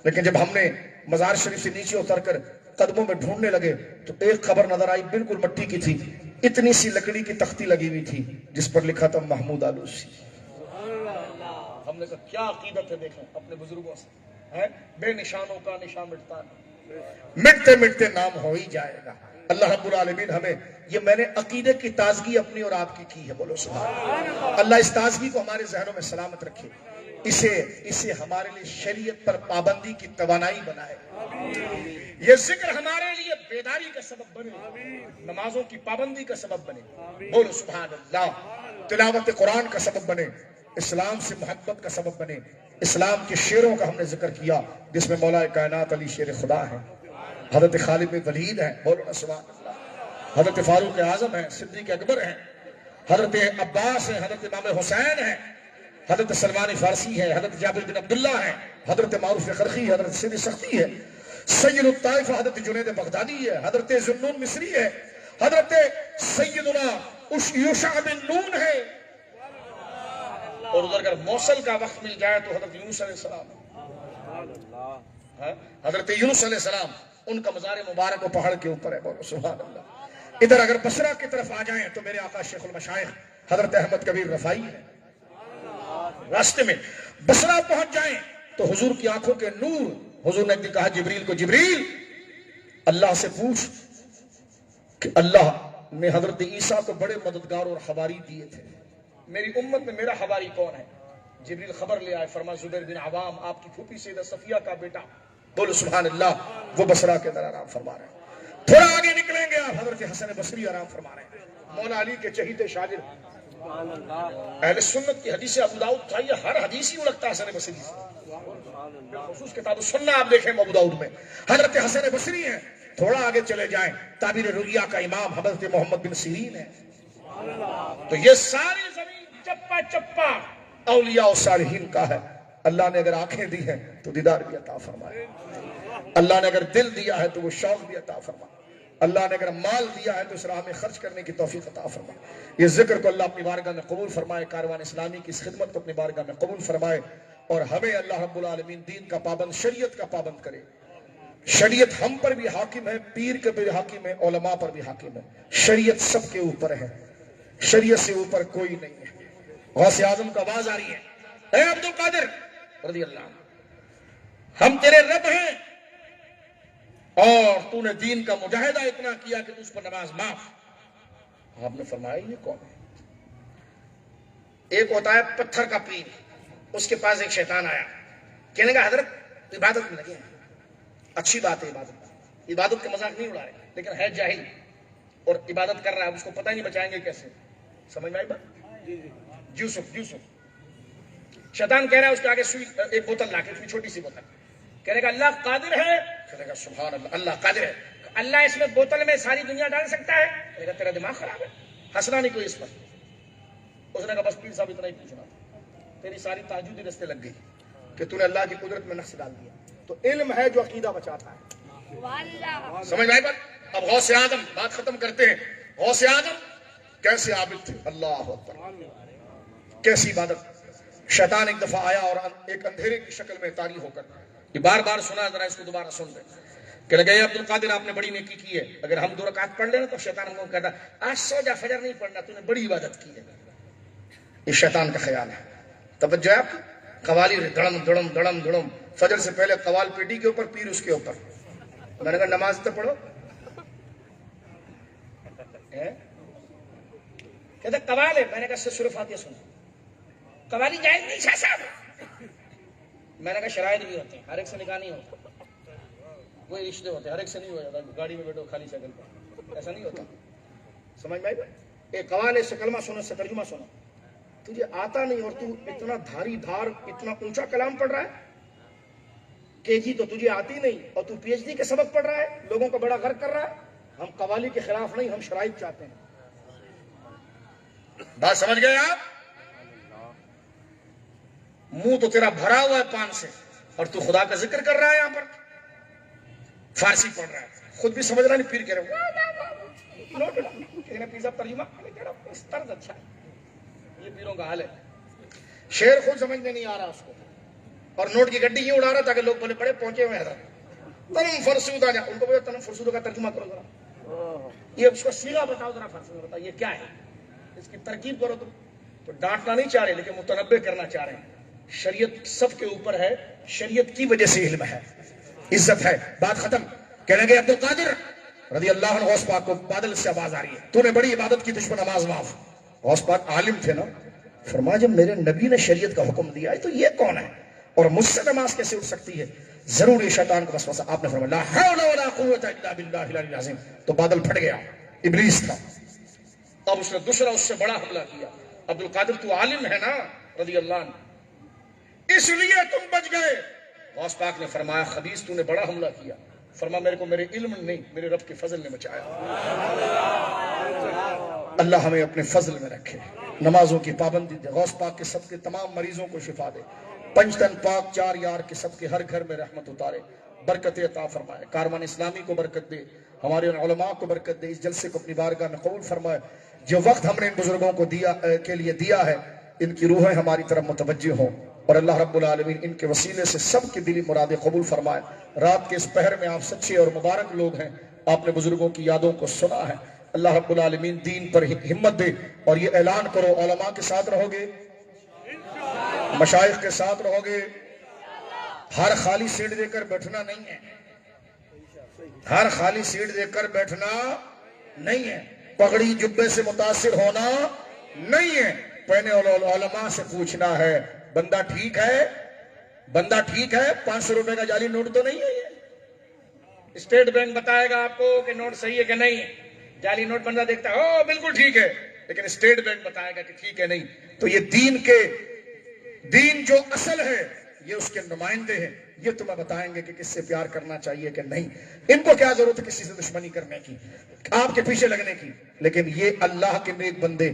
لیکن جب ہم نے مزار شریف سے نیچے اتر کر قدموں میں ڈھونڈنے لگے تو ایک خبر نظر آئی، بالکل مٹی کی تھی، اتنی سی لکڑی کی تختی لگی ہوئی تھی جس پر لکھا تھا محمود آلوسی. ہم نے کہا کیا عقیدت ہے، دیکھیں اپنے بزرگوں سے، بے نشانوں کا نشان مٹتا ہے، مٹتے مٹتے نام ہو ہی جائے گا. اللہ رب العالمین ہمیں یہ میں نے عقیدے کی تازگی اپنی اور آپ کی ہے، بولو سبحان اللہ. اللہ اس تازگی کو ہمارے ذہنوں میں سلامت رکھے، اسے ہمارے لیے شریعت پر پابندی کی توانائی بنائے. یہ ذکر ہمارے لیے بیداری کا سبب بنے، نمازوں کی پابندی کا سبب بنے، بولو سبحان اللہ. تلاوت قرآن کا سبب بنے، اسلام سے محبت کا سبب بنے. اسلام کے شیروں کا ہم نے ذکر کیا جس میں مولا کائنات علی شیر خدا ہے، حضرت خالد بن ولید ہے، بولو سبحان اللہ. حضرت فاروق اعظم ہے، صدیق اکبر ہے، حضرت عباس ہے، حضرت امام حسین ہے، حضرت سلمان فارسی ہے، حضرت جابر بن عبداللہ ہے، حضرت معروف قرخی ہے، حضرت سید سختی ہے، سید الطائف حضرت جنید بغدادی ہے، حضرت ذوالنون مصری ہے، حضرت سیدنا یوشع بن نون ہے، اور ادھر اگر موصل کا وقت مل جائے تو حضرت یونس علیہ السلام، حضرت یونس علیہ السلام، ان کا مزار مبارک و پہاڑ کے اوپر ہے، بولو سبحان اللہ۔ ادھر اگر بصرہ کی طرف آ جائیں تو میرے آقا شیخ المشائخ حضرت احمد کبیر رفاعی ہے، راستے میں بصرہ پہنچ جائیں تو حضور کی آنکھوں کے نور، حضور نے کہا جبریل کو، جبریل اللہ سے پوچھ کہ اللہ نے حضرت عیسیٰ کو بڑے مددگار اور حواری دیے تھے، میری امت میں میرا حواری کون ہے؟ جبریل خبر لے آئے، فرما زبیر بن عوام، آپ کی پھوپھی سیدہ صفیہ کا بیٹا، بولو سبحان اللہ، وہ بصرہ کے اندر آرام فرما رہے ہیں۔ تھوڑا آگے نکلیں گے آپ حضرت حسن بصری آرام فرما رہے ہیں، مولا علی کے چہیتے شاگرد، اہل سنت کی حدیث ابو داؤد چاہیے، ہر حدیث ہی وہ لگتا ہے حسن بصری سے، خصوص کتاب السنہ آپ دیکھیں ابو داؤد میں حضرت حسن بصری ہیں۔ تھوڑا آگے چلے جائیں، تعبیر رؤیا کا امام حضرت محمد بن سیرین ہے۔ تو یہ ساری زمین چپا چپا اولیاء و صالحین کا ہے۔ اللہ نے اگر آنکھیں دی ہیں تو دیدار بھی عطا فرمائے، اللہ نے اگر دل دیا ہے تو وہ شوق بھی عطا فرمائے، اللہ نے اگر مال دیا ہے تو اس راہ میں خرچ کرنے کی توفیق عطا فرمائے۔ یہ ذکر کو اللہ اپنی بارگاہ میں قبول فرمائے، کاروان اسلامی کی اس خدمت کو اپنی بارگاہ میں قبول فرمائے، اور ہمیں اللہ رب العالمین دین کا پابند، شریعت کا پابند کرے۔ شریعت ہم پر بھی حاکم ہے، پیر کے بھی حاکم ہے، علماء پر بھی حاکم ہے، شریعت سب کے اوپر ہے، شریعت سے اوپر کوئی نہیں ہے۔ غوث اعظم کا آواز آ رہی ہے، اے عبد القادر رضی اللہ عنہ، ہم تیرے رب ہیں اور تو نے دین کا مجاہدہ اتنا کیا کہ تجھ پر نماز معاف۔ آپ نے فرمایا یہ کون ہے؟ ایک ہوتا ہے پتھر کا پیر، اس کے پاس ایک شیطان آیا، کہنے کا حضرت عبادت میں لگے ہیں، اچھی بات ہے عبادت کا مذاق نہیں اڑا رہے، لیکن ہے جاہل اور عبادت کر رہا ہے، اس کو پتہ نہیں بچائیں گے کیسے، سمجھ میں آئی بات؟ یوسف شیطان کہہ رہا ہے اس کے آگے سوئی ایک بوتل لا کے، چھوٹی سی بوتل، کہنے کا اللہ قادر ہے، کہنے کا سبحان اللہ، اللہ قادر ہے، اللہ اس میں بوتل میں ساری دنیا ڈال سکتا ہے، کہنے کا تیرا دماغ خراب ہے، ہنسنا نہیں کوئی اس پر۔ اس نے کہا بس پیر صاحب اتنا ہی پوچھنا، تیری ساری تہجدی رستے لگ گئی کہ تو نے اللہ کی قدرت میں نقص ڈال دیا۔ تو علم ہے جو عقیدہ بچاتا ہے، سمجھ میں آئی بات؟ اب غوث اعظم، بات ختم کرتے ہیں، غوث اعظم کیسے عابد تھے، اللہ اکبر، کیسی عبادت۔ شیطان ایک دفعہ آیا اور ایک اندھیرے کی شکل میں طاری ہو کر، یہ بار بار سنا، ذرا اس کو دوبارہ سن لیں، کہ لگے عبد القادر آپ نے بڑی نیکی کی ہے، اگر ہم 2 رکعت پڑھ لیں نا تو شیطان ہم کو کہتا آج سو جا، فجر نہیں پڑھنا، تو نے بڑی عبادت کی ہے۔ یہ شیطان کا خیال ہے۔ توجہ ہے آپ کی؟ قوالی دڑم دڑم دڑم دڑم، فجر سے پہلے قوال پیٹی کے اوپر، پیر اس کے اوپر۔ میں نے کہا نماز تو پڑھو، کہتے قوال ہے، میں نے کہا سورہ فاتحہ سنو، قوالی جائز نہیں شاہ صاحب، میں نے کہا شرائط بھی ہوتے ہیں، ہر ایک سے نکاح نہیں ہوتا، کوئی رشتے ہوتے ہیں، ہر ایک سے نہیں ہو جاتا، گاڑی میں بیٹھو خالی سائیکل پر، ایسا نہیں ہوتا، سمجھ میں آئی؟ ایک قوال ہے، سے کلمہ سنو، اس سے ترجمہ سنو، تجھے آتا نہیں اور تو اتنا دھاری دھار اتنا اونچا کلام پڑھ رہا ہے، کہ جی تو تجھے آتی نہیں اور تو پی ایچ ڈی کے سبق پڑھ رہا ہے، لوگوں کو بڑا غرق کر رہا ہے۔ ہم قوالی کے خلاف نہیں، ہم شرائط چاہتے ہیں۔ بات سمجھ گئے آپ؟ منہ تو تیرا بھرا ہوا ہے پان سے اور تو خدا کا ذکر کر رہا ہے، یہاں پر فارسی پڑھ رہا ہے، خود بھی سمجھ رہا نہیں، پیر کہہ رہے ترجمہ اس طرز اچھا ہے۔ یہ پیروں کا حال ہے، شعر خود سمجھنے نہیں آ رہا اس کو، اور نوٹ کی گڈی یہ اڑا رہا تاکہ لوگ بولے بڑے پہنچے ہوئے ہیں، تنم فرسودہ جا، ان کو بولے تنم فرسودہ کا ترجمہ کرو ذرا، یہ اس کو سیغہ بتاؤ ذرا، فارسی میں بتاؤ یہ کیا ہے، اس کی ترکیب کرو تم۔ تو ڈانٹنا نہیں چاہ رہے لیکن متنبع کرنا چاہ رہے ہیں، شریعت سب کے اوپر ہے، شریعت کی وجہ سے علم ہے، عزت ہے۔ بات ختم۔ کہنے گے عبد القادر رضی اللہ عنہ، غوث پاک کو بادل سے آواز آ رہی ہے، تو نے بڑی عبادت کی، دشمن نماز معاف۔ غوث پاک عالم تھے نا، فرمایا جب میرے نبی نے شریعت کا حکم دیا ہے تو یہ کون ہے اور مجھ سے نماز کیسے اٹھ سکتی ہے؟ ضرور یہ شیطان کا وسوسہ۔ آپ نے فرمایا لا حول ولا قوت الا باللہ العلی العظیم، تو بادل پھٹ گیا، ابلیس تھا۔ اب اس نے دوسرا اس سے بڑا حملہ کیا، عبد القادر تو عالم ہے نا رضی اللہ عنہ، اس لیے تم بچ گئے۔ غوث پاک نے فرمایا خبیث تو نے بڑا حملہ کیا، فرمایا میرے کو میرے علم نہیں، میرے رب کے فضل نے بچایا۔ اللہ ہمیں اپنے فضل میں رکھے۔ نمازوں کی پابندی دے، غوث پاک کے سب کے تمام مریضوں کو شفا دے، پنجتن پاک چار یار کے سب کے ہر گھر میں رحمت اتارے، برکت عطا فرمائے، کاروان اسلامی کو برکت دے، ہمارے علماء کو برکت دے، اس جلسے کو اپنی بارگاہ میں قبول فرمائے۔ جو وقت ہم نے ان بزرگوں کو کے لیے دیا ہے، ان کی روحیں ہماری طرف متوجہ ہوں، اور اللہ رب العالمین ان کے وسیلے سے سب کی دلی مرادیں قبول فرمائے۔ رات کے اس پہر میں آپ سچے اور مبارک لوگ ہیں، آپ نے بزرگوں کی یادوں کو سنا ہے، اللہ رب العالمین دین پر ہمت دے، اور یہ اعلان کرو علماء کے ساتھ رہو گے، مشائخ کے ساتھ رہو گے، ہر خالی سیٹ دے کر بیٹھنا نہیں ہے، ہر خالی سیٹ دے کر بیٹھنا نہیں ہے، پگڑی جبے سے متاثر ہونا نہیں ہے، پہنے علماء سے پوچھنا ہے بندہ ٹھیک ہے، بندہ ٹھیک ہے، 500 روپے کا جعلی نوٹ تو نہیں ہے یہ؟ اسٹیٹ بینک بتائے گا آپ کو کہ نوٹ صحیح ہے کہ نہیں، جعلی نوٹ بندہ دیکھتا ہے او بالکل ٹھیک ہے، لیکن اسٹیٹ بینک بتائے گا کہ ٹھیک ہے نہیں۔ تو یہ دین جو اصل ہے یہ اس کے نمائندے ہیں، یہ تمہیں بتائیں گے کہ کس سے پیار کرنا چاہیے کہ نہیں، ان کو کیا ضرورت ہے کسی سے دشمنی کرنے کی، آپ کے پیچھے لگنے کی، لیکن یہ اللہ کے نیک بندے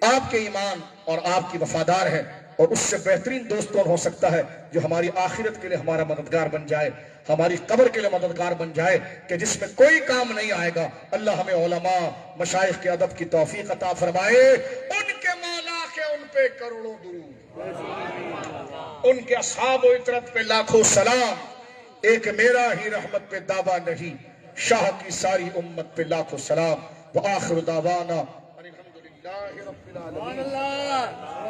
آپ کے ایمان اور آپ کی وفادار ہے، اور اس سے بہترین دوست کون ہو سکتا ہے جو ہماری آخرت کے لیے ہمارا مددگار بن جائے، ہماری قبر کے لیے مددگار بن جائے، کہ جس میں کوئی کام نہیں آئے گا۔ اللہ ہمیں علماء مشائخ کے ادب کی توفیق عطا فرمائے، ان کے مولا کے ان پہ کروڑوں درود، ان کے اصحاب و اطرت پہ لاکھوں سلام، ایک میرا ہی رحمت پہ دعویٰ نہیں، شاہ کی ساری امت پہ لاکھوں سلام، وآخر دعوانا الحمدللہ رب العالمین۔